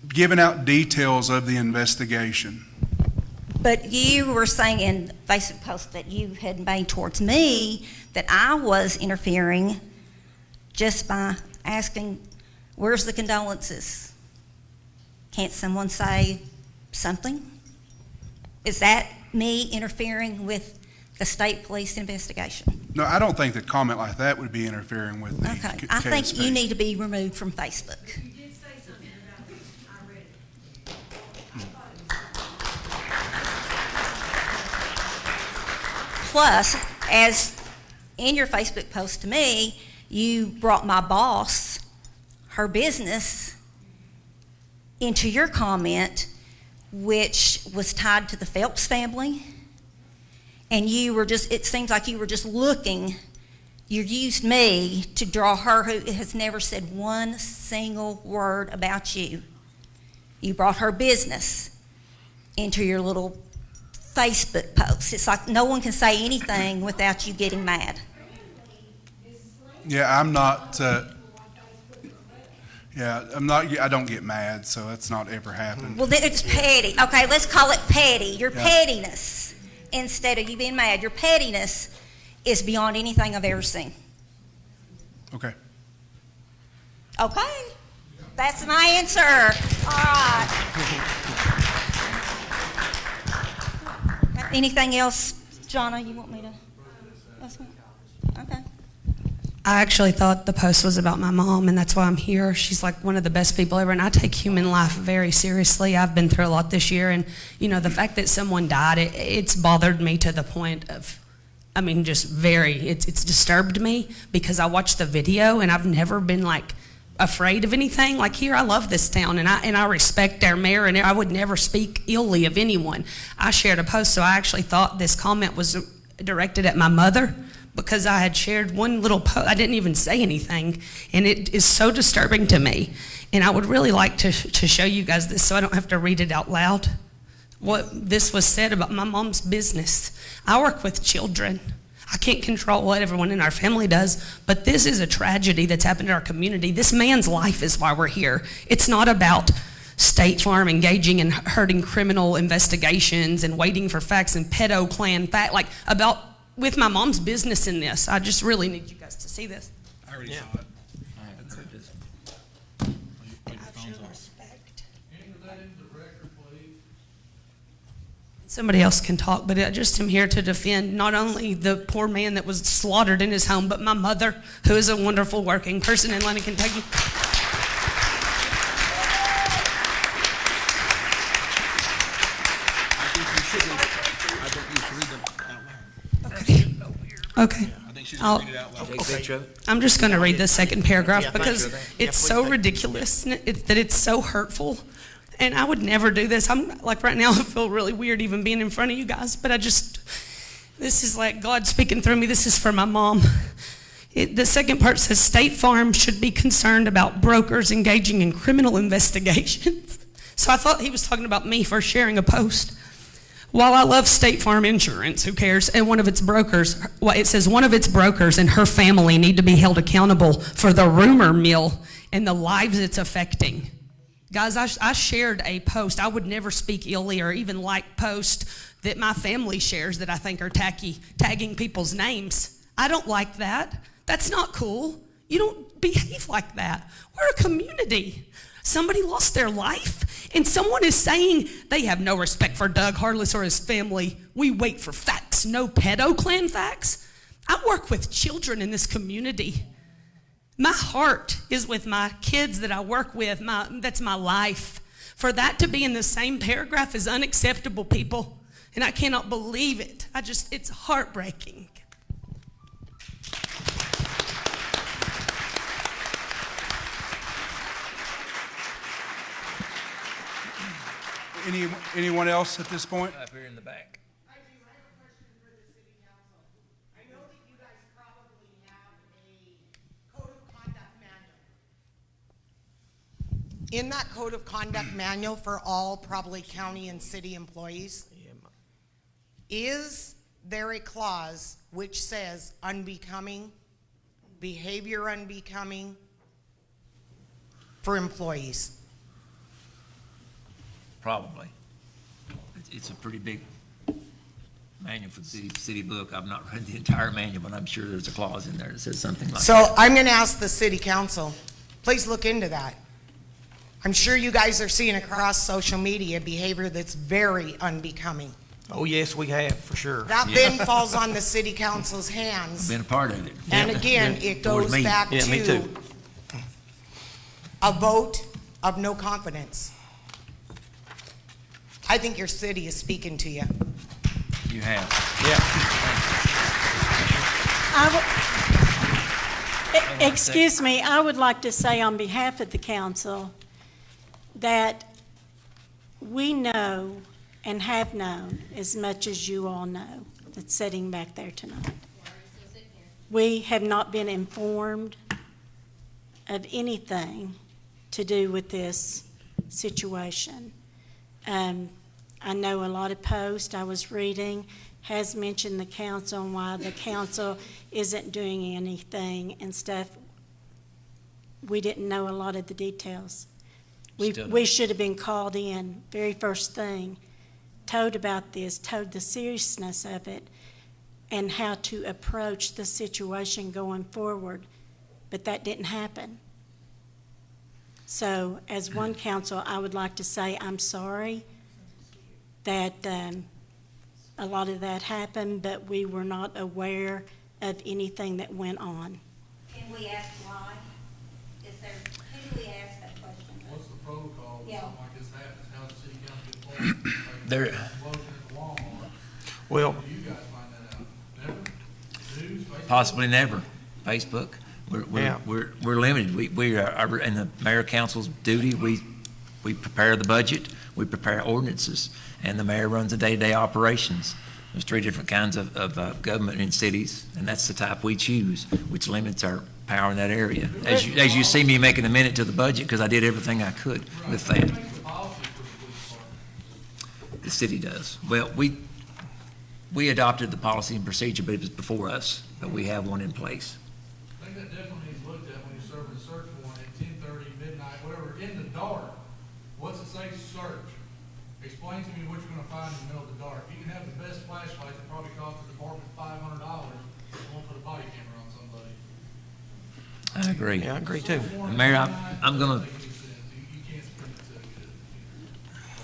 Giving out details of the investigation. But you were saying in Facebook post that you had made towards me that I was interfering just by asking, where's the condolences? Can't someone say something? Is that me interfering with the state police investigation? No, I don't think that comment like that would be interfering with the Okay, I think KSP. you need to be removed from Facebook. You did say something about it. I read it. Plus, as in your Facebook post to me, you brought my boss, her business, into your comment, which was tied to the Phelps family. And you were just, it seems like you were just looking, you used me to draw her who has never said one single word about you. You brought her business into your little Facebook posts. It's like no one can say anything without you getting mad. Yeah, I'm not, I don't get mad, so that's not ever happened. Well, then it's petty. Okay, let's call it petty. Your Yeah. pettiness, instead of you being mad, your pettiness is beyond anything I've ever seen. Okay. Okay, that's my answer. All right. Anything else, Jonna, you want me to? Okay. I actually thought the post was about my mom, and that's why I'm here. She's like one of the best people ever, and I take human life very seriously. I've been through a lot this year, and the fact that someone died, it's bothered me to the point of, it's disturbed me, because I watched the video, and I've never been afraid of anything. Like here, I love this town, and I respect our mayor, and I would never speak illy of anyone. I shared a post, so I actually thought this comment was directed at my mother, because I had shared one little post. I didn't even say anything, and it is so disturbing to me. And I would really like to show you guys this so I don't have to read it out loud. What this was said about my mom's business. I work with children. I can't control what everyone in our family does, but this is a tragedy that's happened in our community. This man's life is why we're here. It's not about State Farm engaging in hurting criminal investigations and waiting for facts and pedo clan about with my mom's business in this. I just really need you guys to see this. I already saw it. Somebody else can talk, but I just am here to defend not only the poor man that was slaughtered in his home, but my mother, who is a wonderful working person in London, Kentucky. Okay. I'm just going to read the second paragraph because it's so ridiculous that it's so hurtful. And I would never do this. I'm right now, I feel really weird even being in front of you guys, but this is like God speaking through me. This is for my mom. The second part says, State Farm should be concerned about brokers engaging in criminal investigations. So I thought he was talking about me for sharing a post. While I love State Farm Insurance, who cares? And one of its brokers, it says one of its brokers and her family need to be held accountable for the rumor mill and the lives it's affecting. Guys, I shared a post. I would never speak illy or even post that my family shares that I think are tagging people's names. I don't like that. That's not cool. You don't behave like that. We're a community. Somebody lost their life, and someone is saying they have no respect for Doug Harless or his family. We wait for facts, no pedo clan facts. I work with children in this community. My heart is with my kids that I work with. That's my life. For that to be in the same paragraph is unacceptable, people, and I cannot believe it. It's heartbreaking. Anyone else at this point? Up here in the back. I do. I have a question for the city council. I know that you guys probably have a code of conduct manual. In that code of conduct manual for all probably county and city employees, is there a clause which says unbecoming, behavior unbecoming for employees? Probably. It's a pretty big manual for the city book. I've not read the entire manual, but I'm sure there's a clause in there that says something like that. So I'm going to ask the city council, please look into that. I'm sure you guys are seeing across social media behavior that's very unbecoming. Oh, yes, we have, for sure. That then falls on the city council's hands. Been a part of it. And again, it goes back me to too. a vote of no confidence. I think your city is speaking to you. You have. Excuse me, I would like to say on behalf of the council that we know and have known as much as you all know that's sitting back there tonight. We have not been informed of anything to do with this situation. I know a lot of posts I was reading has mentioned the council and why the council isn't doing anything and stuff. We didn't know a lot of the details. We should have been called in, very first thing, told about this, told the seriousness of it, and how to approach the situation going forward, but that didn't happen. So, as one council, I would like to say I'm sorry that a lot of that happened, but we were not aware of anything that went on. Can we ask why? Is there, who do we ask that question? What's the protocol when Yeah. something like this happens? How does the city council get informed? There- Like, explosion at the Walmart. Well, How do you guys find that out? Never? News, Facebook? Possibly never. Facebook. Yeah. We're limited. We are, in the mayor council's duty, we prepare the budget, we prepare ordinances, and the mayor runs the day-to-day operations. There's three different kinds of government in cities, and that's the type we choose, which limits our power in that area. As you see me making a minute to the budget, because I did everything I could with that. Who makes the policy for the police department? The city does. Well, we adopted the policy and procedure, but it was before us, but we have one in place. I think that definitely needs looked at when you're serving a search warrant at 10:30, midnight, whatever, in the dark. What's it say, search? Explain to me what you're gonna find in the middle of the dark. You can have the best flashlight that probably cost the department $500, but you won't put a body camera on somebody. I agree. yeah, I agree too. Mayor, I'm gonna, You can't spend it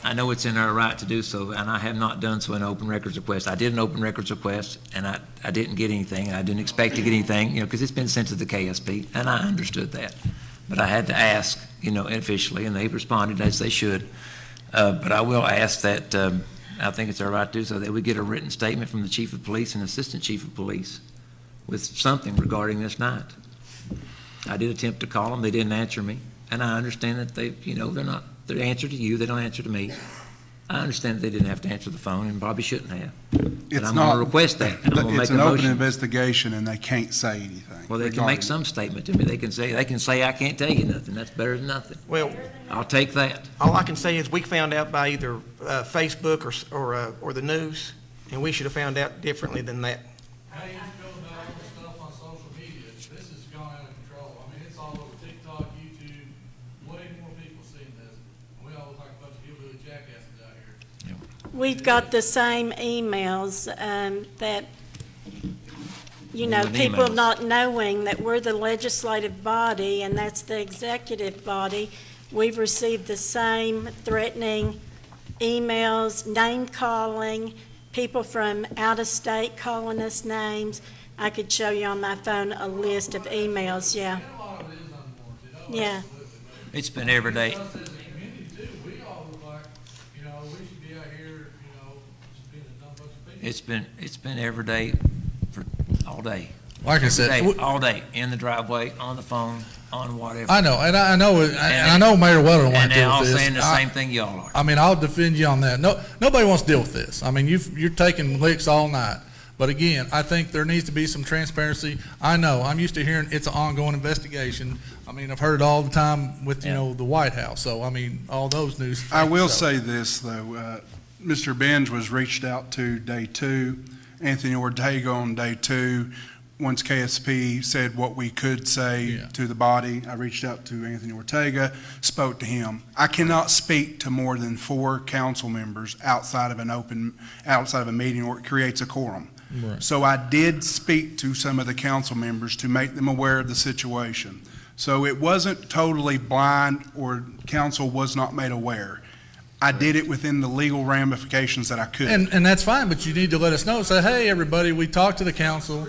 to. I know it's in our right to do so, and I have not done so in open records request. I did an open records request, and I didn't get anything, and I didn't expect to get anything, because it's been sent to the KSP, and I understood that. But I had to ask, officially, and they responded as they should. But I will ask that, I think it's our right to do so, that we get a written statement from the chief of police and assistant chief of police with something regarding this night. I did attempt to call them, they didn't answer me, and I understand that they answer to you, they don't answer to me. I understand that they didn't have to answer the phone and probably shouldn't have. But It's I'm not- gonna request that. I'm gonna It's make a an open motion. investigation, and they can't say anything. Well, they can regarding make some statement to me. They can say, I can't tell you nothing. That's better than nothing. Well, I'll take that. all I can say is we found out by either Facebook or the news, and we should have found out differently than that. How do you feel about all the stuff on social media? This has gone out of control. I mean, it's all over TikTok, YouTube, way more people seeing this. We all look like a bunch of hillbilly jackasses out here. We've got the same emails that, With people emails. not knowing that we're the legislative body and that's the executive body. We've received the same threatening emails, name calling, people from out of state calling us names. I could show you on my phone a list of emails, yeah. And a lot of it is unwarranted. Yeah. It's been every day. Us as a community too, we all look like, we should be out here, just being a dumb bunch of people. It's been every day for all day. Like I said, Every day, all day, in the driveway, on the phone, on whatever. I know, and I know Mayor Weller wants And to they're deal all with this. saying the same thing y'all are. I mean, I'll defend you on that. No, nobody wants to deal with this. I mean, you're taking licks all night. But again, I think there needs to be some transparency. I know, I'm used to hearing it's an ongoing investigation. I mean, I've heard it all the time with, the White House. So, I mean, all those news. I will so. say this, though. Mr. Benj was reached out to day 2, Anthony Ortega on day 2. Once KSP said what we could say to the body, I reached out to Anthony Ortega, spoke to him. I cannot speak to more than 4 council members outside of a meeting where it creates a quorum. Right. So I did speak to some of the council members to make them aware of the situation. So it wasn't totally blind or council was not made aware. I did it within the legal ramifications that I could. And that's fine, but you need to let us know. Say, hey, everybody, we talked to the council.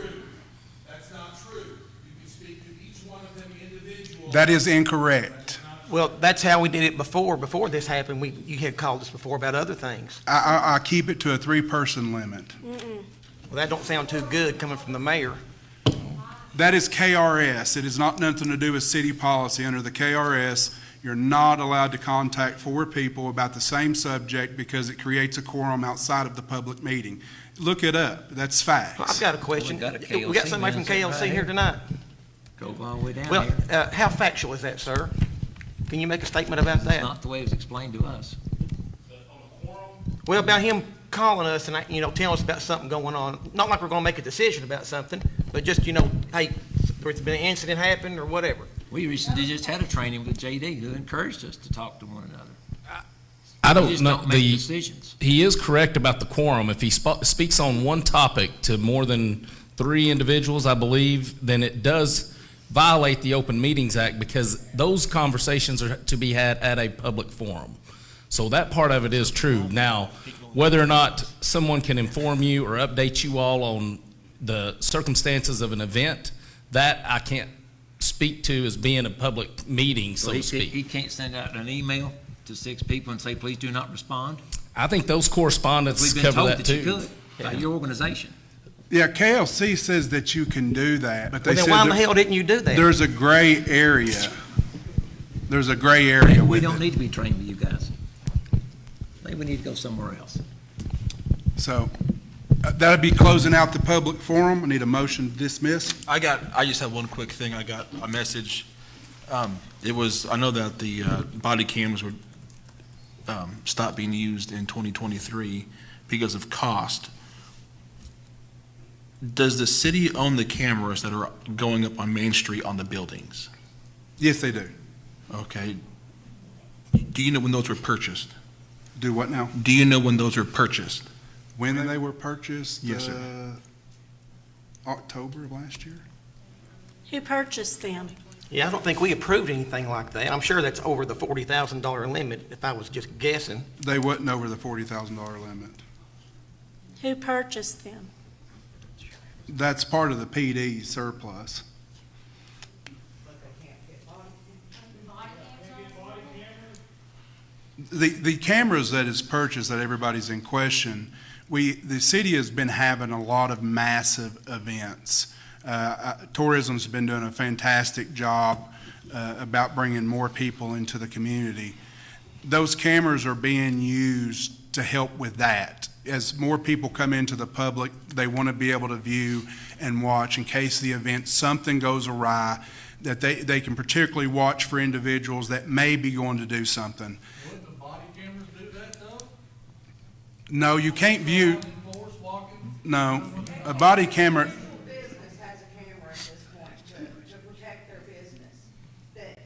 That's not true. You can speak to each one of them individually. That is incorrect. Well, that's how we did it before. Before this happened, you had called us before about other things. I keep it to a 3-person limit. Well, that don't sound too good coming from the mayor. That is KRS. It has not nothing to do with city policy. Under the KRS, you're not allowed to contact 4 people about the same subject because it creates a quorum outside of the public meeting. Look it up. That's facts. I've got a question. Well, we got a We got KLC somebody from man sitting KLC right here here. tonight. Go all the way down Well, here. how factual is that, sir? Can you make a statement about It's that? not the way it was explained to us. Well, about him calling us and, telling us about something going on. Not like we're gonna make a decision about something, but just, hey, there's been an incident happen or whatever. We recently just had a training with JD who encouraged us to talk to one another. I We don't just know, don't make decisions. he is correct about the quorum. If he speaks on one topic to more than 3 individuals, I believe, then it does violate the Open Meetings Act, because those conversations are to be had at a public forum. So that part of it is true. Now, whether or not someone can inform you or update you all on the circumstances of an event, that I can't speak to as being a public meeting, so to speak. He can't send out an email to 6 people and say, please do not respond? I think those correspondence We've been cover told that that you too. could by your organization. Yeah, KLC says that you can do that, but they Well, then said why in the that hell didn't you do that? there's a gray area. There's a gray area We with don't it. need to be trained with you guys. Maybe we need to go somewhere else. So that'd be closing out the public forum. I need a motion to dismiss. I just have one quick thing. I got a message. I know that the body cams would stop being used in 2023 because of cost. Does the city own the cameras that are going up on Main Street on the buildings? Yes, they do. Okay. Do you know when those were purchased? Do what now? Do you know when those were purchased? When they were purchased? Yes, sir. October of last year. Who purchased them? Yeah, I don't think we approved anything like that. I'm sure that's over the $40,000 limit, if I was just guessing. They wasn't over the $40,000 limit. Who purchased them? That's part of the PD surplus. The cameras that is purchased that everybody's in question, the city has been having a lot of massive events. Tourism's been doing a fantastic job about bringing more people into the community. Those cameras are being used to help with that. As more people come into the public, they want to be able to view and watch in case the event, something goes awry, that they can particularly watch for individuals that may be going to do something. Wouldn't the body cameras do that though? No, you can't view, no, a body camera, Business has a camera at this point to protect their business. That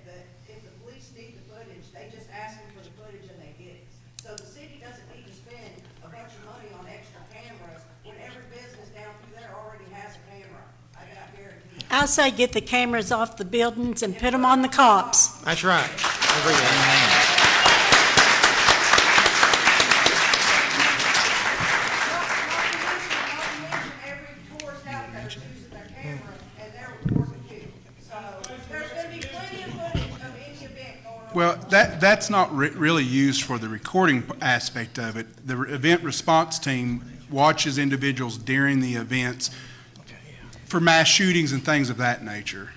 if the police need the footage, they just ask them for the footage and they get it. So the city doesn't need to spend a bunch of money on extra cameras when every business down through there already has a camera. I guarantee. I say get the cameras off the buildings and put them on the cops. That's right. I agree with that. well, that's not really used for the recording aspect of it. The event response team watches individuals during the events for mass shootings and things of that nature.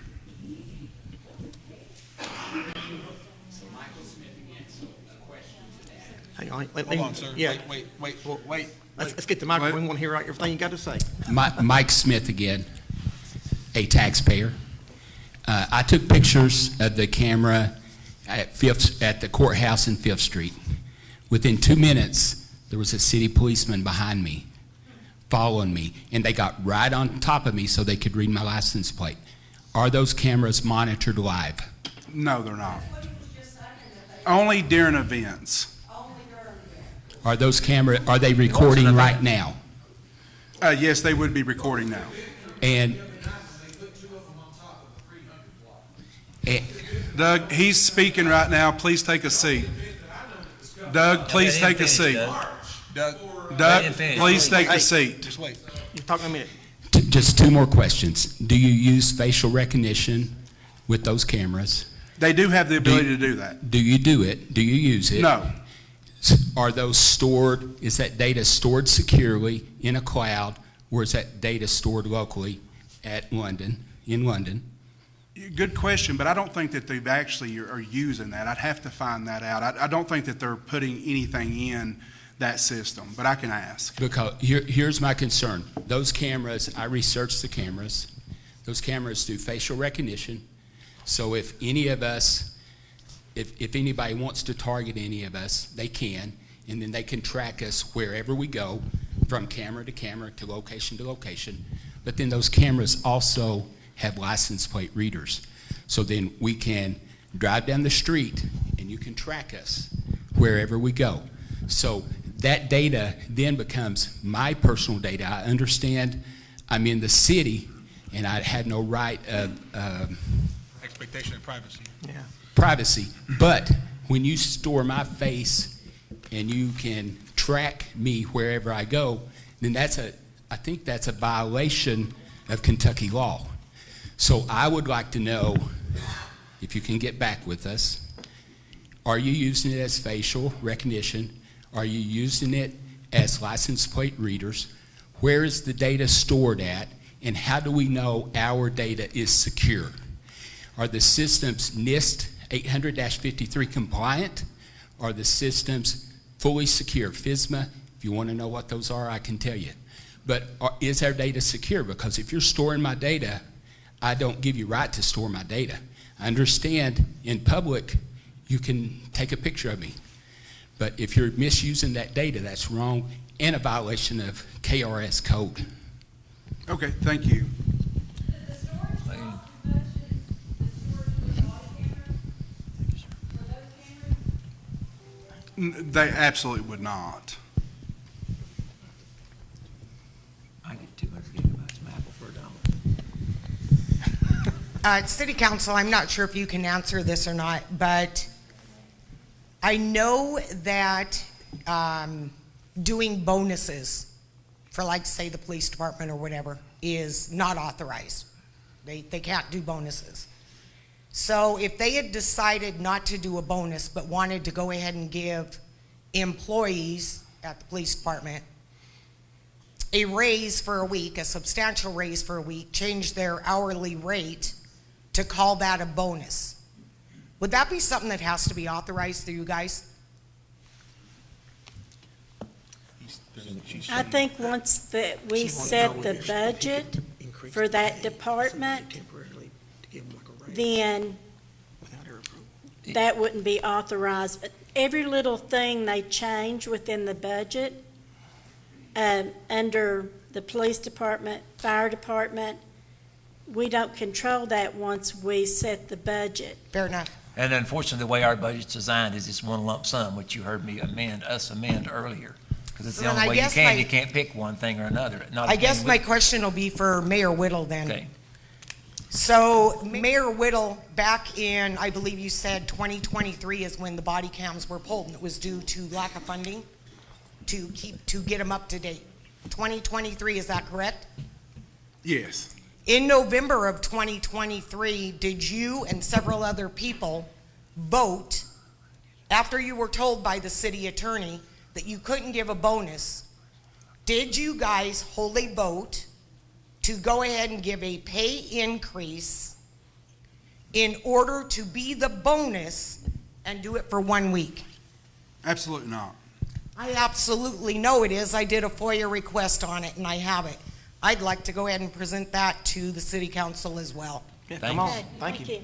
Hang on. Hold on, sir. Yeah. Wait. Let's get the microphone. We want to hear everything you got to say. Mike Smith again, a taxpayer. I took pictures of the camera at the courthouse in 5th Street. Within 2 minutes, there was a city policeman behind me, following me, and they got right on top of me so they could read my license plate. Are those cameras monitored live? No, they're not. Only during events. Are those cameras, are they recording right now? Yes, they would be recording now. And Doug, he's speaking right now. Please take a seat. Doug, please take a seat. Doug, please take a seat. Just wait. You talk in a minute. Just 2 more questions. Do you use facial recognition with those cameras? They do have the ability to do that. Do you do it? Do you use it? No. Are those stored, is that data stored securely in a cloud, or is that data stored locally in London? Good question, but I don't think that they've actually are using that. I'd have to find that out. I don't think that they're putting anything in that system, but I can ask. Because here's my concern. Those cameras, I researched the cameras. Those cameras do facial recognition. So if any of us, if anybody wants to target any of us, they can. and then they can track us wherever we go, from camera to location. But then those cameras also have license plate readers. So then we can drive down the street and you can track us wherever we go. So that data then becomes my personal data. I understand I'm in the city and I had no right of Expectation of privacy. privacy. But when you store my face and you can track me wherever I go, then I think that's a violation of Kentucky law. So I would like to know, if you can get back with us, are you using it as facial recognition? Are you using it as license plate readers? Where is the data stored at? And how do we know our data is secure? Are the systems NIST 800-53 compliant? Are the systems fully secure? FSMA, if you want to know what those are, I can tell you. But is our data secure? Because if you're storing my data, I don't give you right to store my data. I understand in public you can take a picture of me. But if you're misusing that data, that's wrong and a violation of KRS code. Okay, thank you. They absolutely would not. I get 200 gigabytes of Apple for $1. City Council, I'm not sure if you can answer this or not, but I know that doing bonuses for, like, say, the police department or whatever is not authorized. They can't do bonuses. So if they had decided not to do a bonus but wanted to go ahead and give employees at the police department a raise for a week, a substantial raise for a week, change their hourly rate to call that a bonus, would that be something that has to be authorized through you guys? I think once that we set the budget for that department, then that wouldn't be authorized. But every little thing they change within the budget, under the police department, fire department, we don't control that once we set the budget. Fair enough. And unfortunately, the way our budget's designed is it's one lump sum, which you heard me amend earlier. Because it's the Well, only I way you guess can. my- You can't pick one thing or another. I guess my question will be for Mayor Whittle then. Okay. So Mayor Whittle, back in, I believe you said 2023 is when the body cams were pulled, and it was due to lack of funding to get them up to date. 2023, is that correct? Yes. In November of 2023, did you and several other people vote, after you were told by the city attorney that you couldn't give a bonus, did you guys hold a vote to go ahead and give a pay increase in order to be the bonus and do it for 1 week? Absolutely not. I absolutely know it is. I did a FOIA request on it and I have it. I'd like to go ahead and present that to the city council as well. Yeah, come on. Thank you.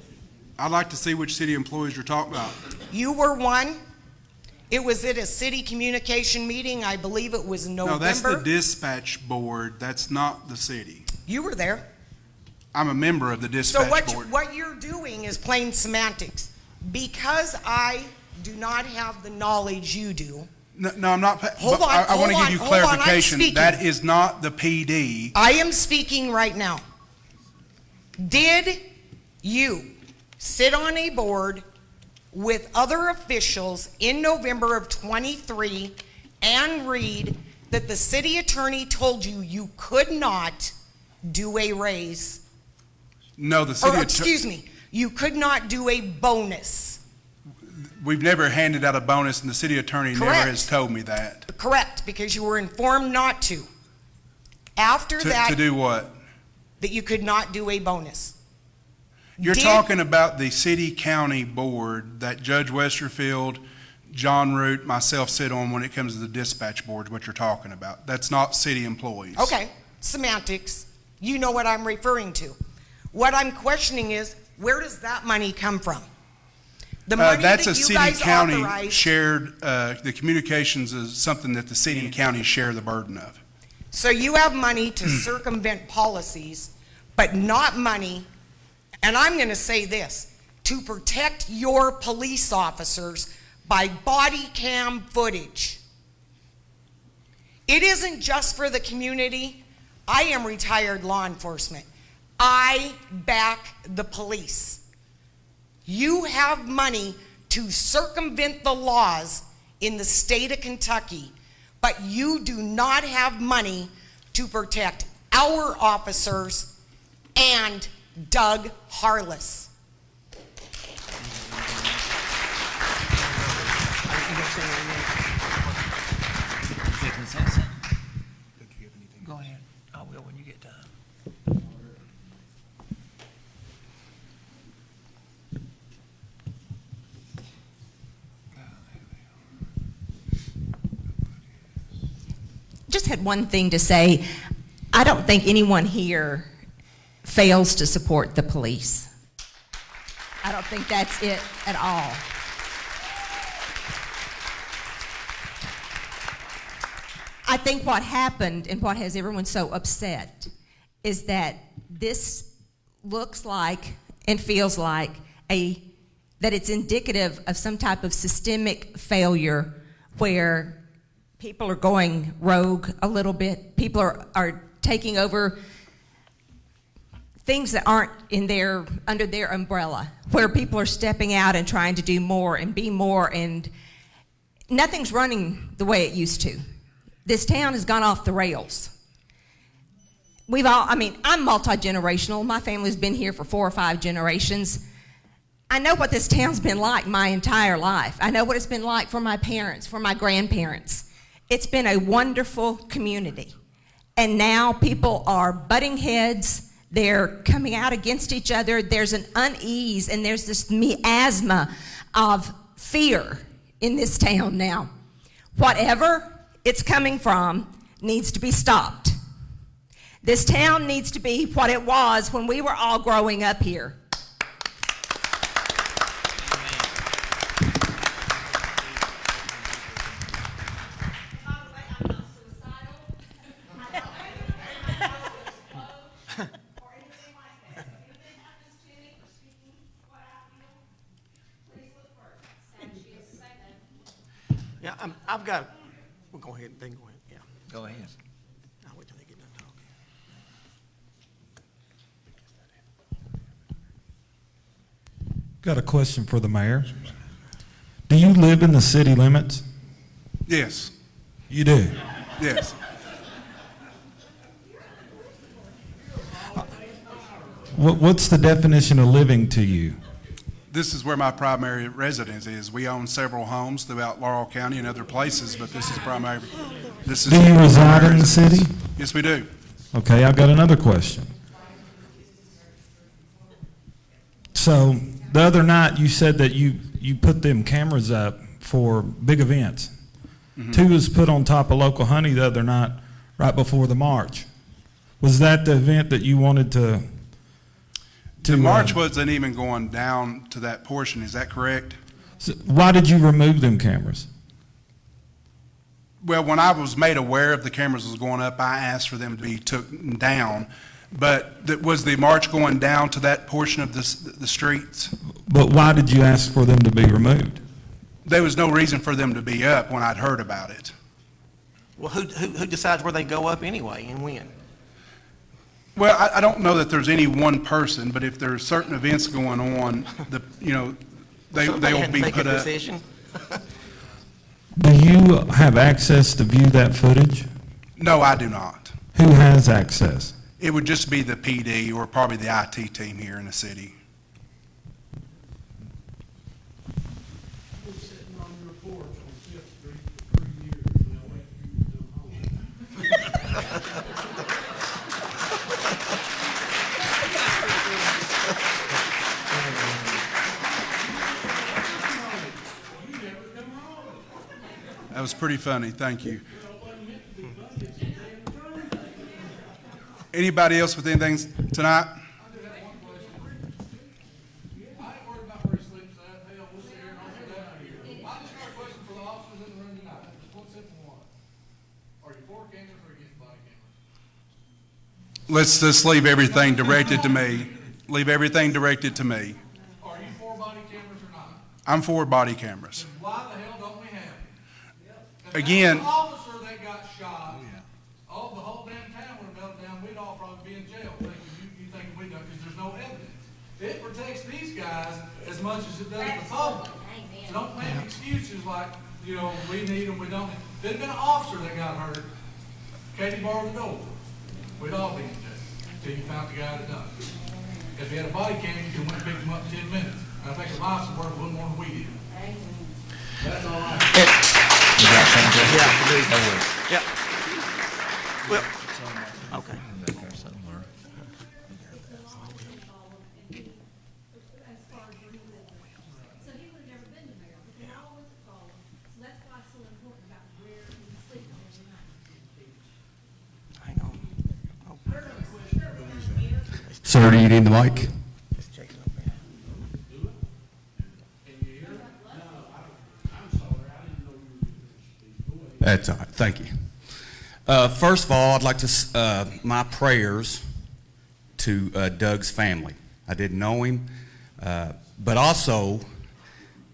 I'd like to see which city employees you're talking about. You were one. It was at a city communication meeting. I believe it was November. No, that's the dispatch board. That's not the city. You were there. I'm a member of the So dispatch board. what you're doing is plain semantics. Because I do not have the knowledge you do. No, I'm not. Hold on, I want to give you hold on, I'm clarification. speaking. That is not the PD. I am speaking right now. Did you sit on a board with other officials in November of 23 and read that the city attorney told you you could not do a raise? No, the city Or, attorney. excuse me, you could not do a bonus. We've never handed out a bonus, and the city attorney never Correct. has told me that. Correct, because you were informed not to. After that, To do what? that you could not do a bonus. You're Did- talking about the city-county board that Judge Westerfield, John Root, myself sit on when it comes to the dispatch board, what you're talking about. That's not city employees. Okay, semantics. You know what I'm referring to. What I'm questioning is, where does that money come from? The money That's that a you city guys county authorized. shared, the communications is something that the city and county share the burden of. So you have money to circumvent policies, but not money, and I'm going to say this, to protect your police officers by body cam footage. It isn't just for the community. I am retired law enforcement. I back the police. You have money to circumvent the laws in the state of Kentucky, but you do not have money to protect our officers and Doug Harless. Go ahead. I will when you get done. Just had one thing to say. I don't think anyone here fails to support the police. I don't think that's it at all. I think what happened and what has everyone so upset is that this looks like and feels like that it's indicative of some type of systemic failure where people are going rogue a little bit. People are taking over things that aren't under their umbrella, where people are stepping out and trying to do more and be more, and nothing's running the way it used to. This town has gone off the rails. I'm multi-generational. My family's been here for 4 or 5 generations. I know what this town's been like my entire life. I know what it's been like for my parents, for my grandparents. It's been a wonderful community. And now people are butting heads. They're coming out against each other. There's an unease and there's this miasma of fear in this town now. Whatever it's coming from needs to be stopped. This town needs to be what it was when we were all growing up here. Yeah, I've got, we'll go ahead, then go ahead, yeah. Go ahead. I'll wait till they get done talking. Got a question for the mayor. Do you live in the city limits? Yes, You do? yes. What's the definition of living to you? This is where my primary residence is. We own several homes throughout Laurel County and other places, but this is primary. This is Do you reside in the city? Yes, we do. Okay, I've got another question. So, the other night, you said that you put them cameras up for big events. Mhm. 2 was put on top of Local Honey the other night, right before the march. Was that the event that you wanted to The march wasn't even going down to that portion, is that correct? So why did you remove them cameras? Well, when I was made aware of the cameras was going up, I asked for them to be taken down. But was the march going down to that portion of the streets? But why did you ask for them to be removed? There was no reason for them to be up when I'd heard about it. Well, who decides where they go up anyway and when? Well, I don't know that there's any one person, but if there's certain events going on, they will be Make a put up. decision. Do you have access to view that footage? No, I do not. Who has access? It would just be the PD or probably the IT team here in the city. That was pretty funny, thank you. Anybody else with anything tonight? let's just leave everything directed to me. Leave everything directed to me. Are you for body cameras or not? I'm for body cameras. Then why the hell don't we have them? If Again- that officer that got shot, oh, the whole damn town would have melted down, we'd all probably be in jail, you thinking we don't, because there's no evidence. It protects these guys as much as it does the public. So don't make excuses like, you know, we need them, we don't. If there'd been an officer that got hurt, Katie barred the door, we'd all be in jail until you found the guy that done it. If you had a body cam, you could went and picked him up in 10 minutes. I think the lives would work a little more than we did. That's all right. Yeah. Well, okay. So he would have never been to mayor, but they all went to call him, so that's why it's so important about where he's sleeping every night. Sir, do you need the mic? That's all right, thank you. First of all, I'd like to, my prayers to Doug's family. I didn't know him, but also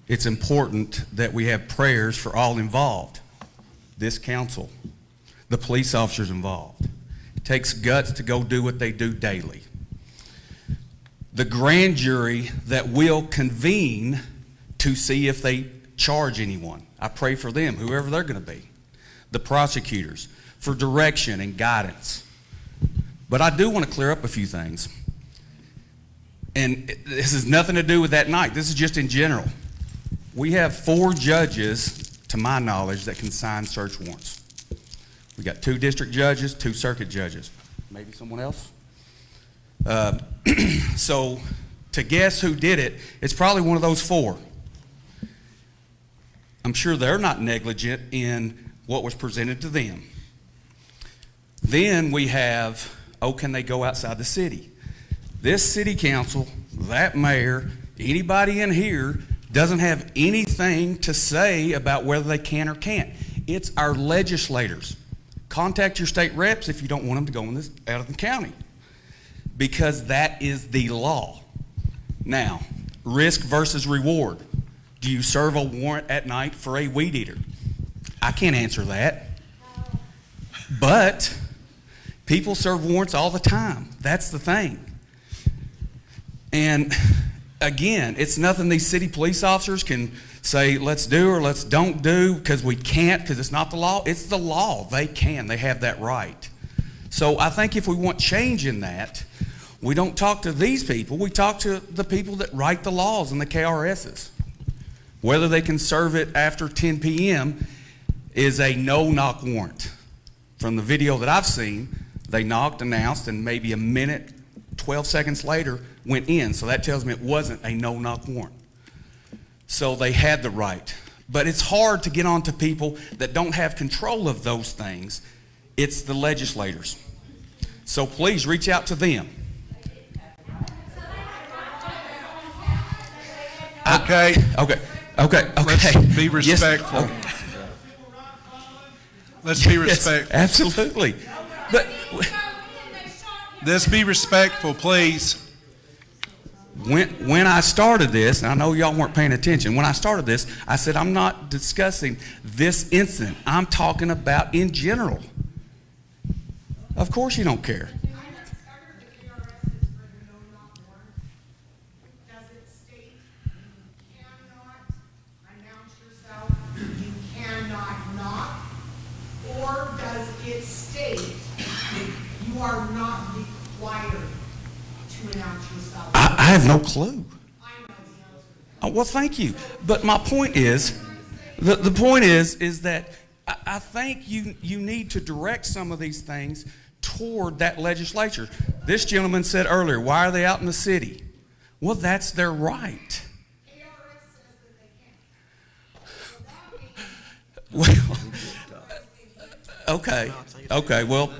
it's important that we have prayers for all involved. This council, the police officers involved. It takes guts to go do what they do daily. The grand jury that will convene to see if they charge anyone. I pray for them, whoever they're going to be. The prosecutors, for direction and guidance. But I do want to clear up a few things. And this has nothing to do with that night. This is just in general. We have 4 judges, to my knowledge, that can sign search warrants. We got 2 district judges, 2 circuit judges. Maybe someone else? So to guess who did it, it's probably one of those 4. I'm sure they're not negligent in what was presented to them. Then we have, oh, can they go outside the city? This city council, that mayor, anybody in here doesn't have anything to say about whether they can or can't. It's our legislators. Contact your state reps if you don't want them to go in this, out of the county, because that is the law. Now, risk versus reward. Do you serve a warrant at night for a weed eater? I can't answer that. But people serve warrants all the time. That's the thing. And again, it's nothing these city police officers can say, let's do or let's don't do, because we can't, because it's not the law. It's the law. They can. They have that right. So I think if we want change in that, we don't talk to these people. We talk to the people that write the laws and the KRSs. Whether they can serve it after 10 p.m. is a no-knock warrant. From the video that I've seen, they knocked, announced, and maybe a minute, 12 seconds later, went in. So that tells me it wasn't a no-knock warrant. So they had the right. But it's hard to get on to people that don't have control of those things. It's the legislators. So please reach out to them. Okay. Okay. Let's be respectful. Yes. Okay. Let's be respectful. Yes, absolutely. But let's be respectful, please. When I started this, and I know y'all weren't paying attention, when I started this, I said I'm not discussing this incident. I'm talking about in general. Of course you don't care. Or does it state you are not required to announce yourself? I have no clue. Oh, well, thank you. But my point is, the point is that I think you need to direct some of these things toward that legislature. This gentleman said earlier, why are they out in the city? Well, that's their right. Well, okay. Well,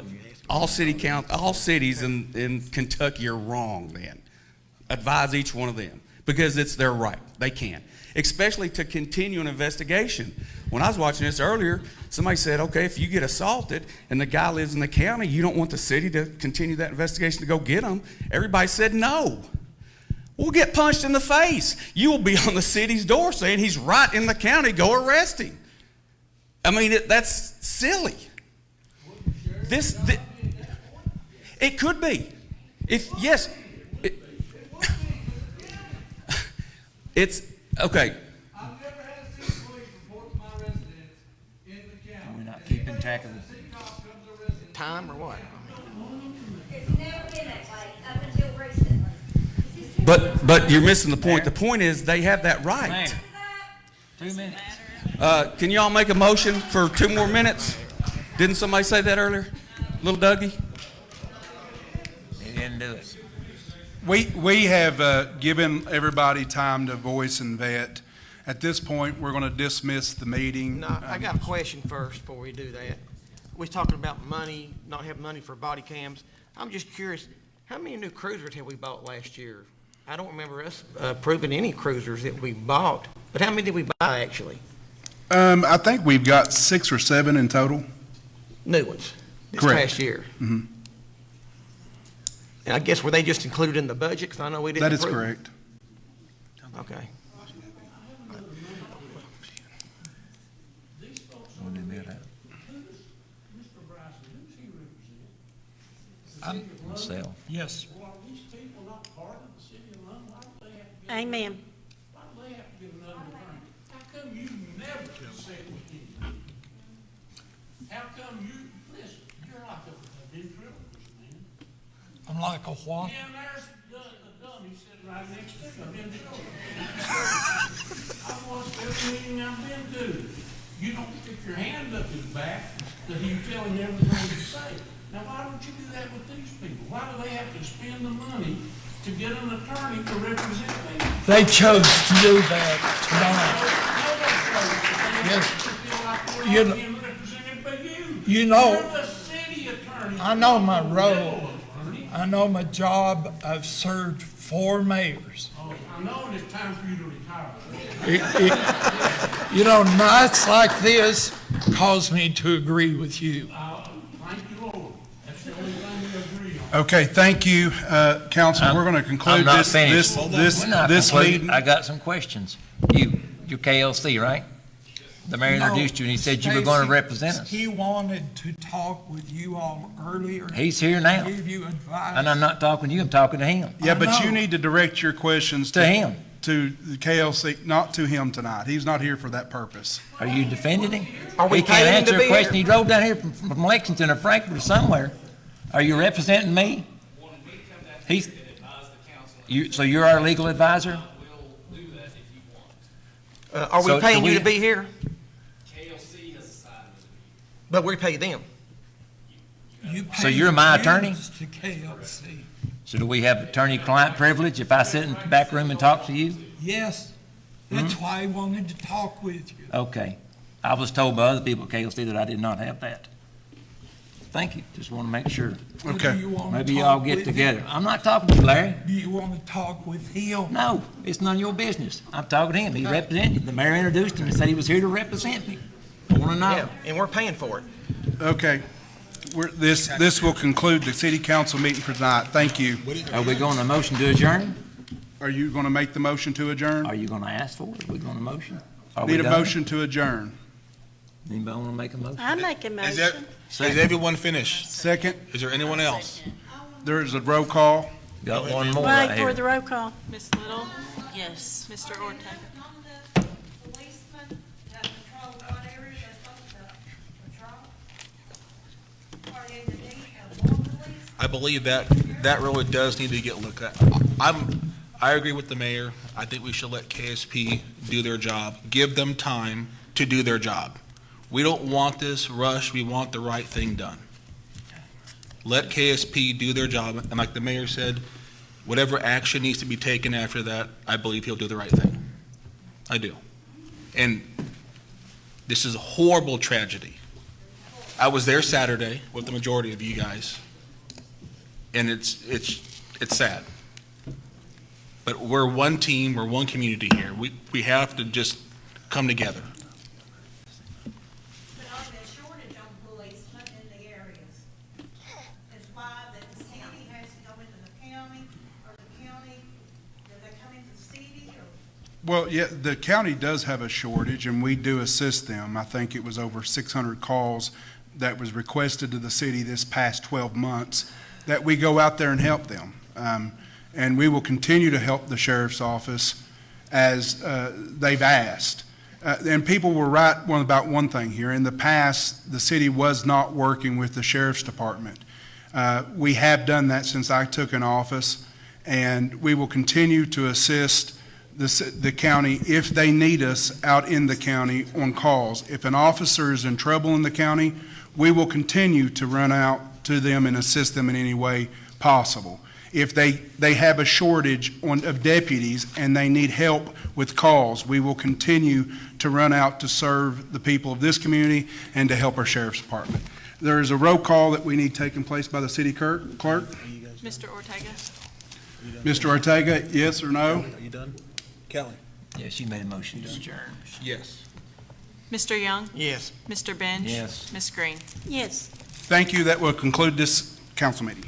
all cities in Kentucky are wrong then. Advise each one of them. because it's their right. They can, especially to continue an investigation. When I was watching this earlier, somebody said, okay, if you get assaulted and the guy lives in the county, you don't want the city to continue that investigation to go get him. Everybody said no. We'll get punched in the face. You will be on the city's door saying he's right in the county, go arrest him. I mean, that's silly. It could be. It's, okay. I've never had a city police report to my residents in the county. We're not keeping track of it. Time or what? It's never been that way up until recently. But you're missing the point. The point is they have that right. Mayor, 2 minutes. Can y'all make a motion for 2 more minutes? Didn't somebody say that earlier? Little Dougie? He didn't do it. We have given everybody time to voice and vet. At this point, we're going to dismiss the meeting. No, I got a question first before we do that. We was talking about money, not having money for body cams. I'm just curious, how many new cruisers have we bought last year? I don't remember us approving any cruisers that we bought, but how many did we buy actually? I think we've got 6 or 7 in total. New ones this Correct. past year. Mm-hmm. And I guess were they just included in the budget? Because I know we didn't That is approve them. correct. Okay. Myself. Yes. Amen. Why do they have to get another attorney? How come you never said with him? How come you, listen, you're like a ventriloquist, man. I'm like a what? Yeah, and there's the dummy sitting right next to you, a ventriloquist. I've watched every meeting I've been to. You don't stick your hand up his back that you tell him everything to say. Now, why don't you do that with these people? Why do they have to spend the money to get an attorney to represent them? They chose to do that tonight. Yes. You know, I know my role. I know my job. I've served 4 mayors. Oh, I know it's time for you to retire. You know, nights like this cause me to agree with you. Thank you, Lord. That's the only thing we agree on. Okay, thank you, Council. We're going to conclude I'm not this finished. We're not concluded. meeting. I got some questions. You're KLC, right? The mayor introduced you and he said you were going to represent us. He wanted to talk with you all earlier. He's here now. Give you advice. And I'm not talking to you, I'm talking to him. Yeah, but you need to direct your questions To him. To the KLC, not to him tonight. He's not here for that purpose. Are you defending him? Are we He can't paying him answer to a be question. here? He drove down here from Lexington or Frankfurt or somewhere. Are you representing me? He's, so you're our legal advisor? Are we So paying do you we- to be here? KLC has assigned me. But we pay them. You So pay you're my your attorney? dues to KLC. So do we have attorney-client privilege if I sit in the back room and talk to you? Yes, that's why I wanted to talk with you. Okay. I was told by other people at KLC that I did not have that. Thank you. Just want to make sure. Okay. Do you want to Maybe talk y'all get with together. him? I'm not talking to you, Larry. Do you want to talk with him? No, it's none of your business. I'm talking to him. He represented you. The mayor introduced him and said he was here to represent me. I want to know. Yeah, and we're paying for it. Okay. This will conclude the city council meeting for tonight. Thank you. Are we going to motion to adjourn? Are you going to make the motion to adjourn? Are you going to ask for it? Are we going to motion? Are we Need a done? motion to adjourn. Anybody want to make a motion? I make a Is that, motion. is everyone finished? Second, Is there anyone else? there is a roll call. Got one more Wait right for here. the roll call. Ms. Little? Yes. Mr. Ortega? Policemen that patrol what area they're supposed to patrol? Are they the need of more police? I believe that really does need to get looked at. I agree with the mayor. I think we should let KSP do their job, give them time to do their job. We don't want this rush, we want the right thing done. Let KSP do their job, and like the mayor said, whatever action needs to be taken after that, I believe he'll do the right thing. I do. And this is a horrible tragedy. I was there Saturday with the majority of you guys, and it's sad. But we're one team, we're one community here. We have to just come together. But are there shortage on policemen in the areas? Is why that the county has to go into the county, or the county, do they come into the city, or? Well, yeah, the county does have a shortage, and we do assist them. I think it was over 600 calls that was requested to the city this past 12 months that we go out there and help them. And we will continue to help the sheriff's office as they've asked. And people were right about one thing here. In the past, the city was not working with the sheriff's department. We have done that since I took in office, and we will continue to assist the county if they need us out in the county on calls. If an officer is in trouble in the county, we will continue to run out to them and assist them in any way possible. If they have a shortage of deputies and they need help with calls, we will continue to run out to serve the people of this community and to help our sheriff's department. There is a roll call that we need taking place by the city clerk. Mr. Ortega? Mr. Ortega, yes or no? Are you done? Kelly? Yeah, she made a motion to adjourn. Yes. Mr. Young? Yes. Mr. Bench? Yes. Ms. Green? Yes. Thank you. That will conclude this council meeting.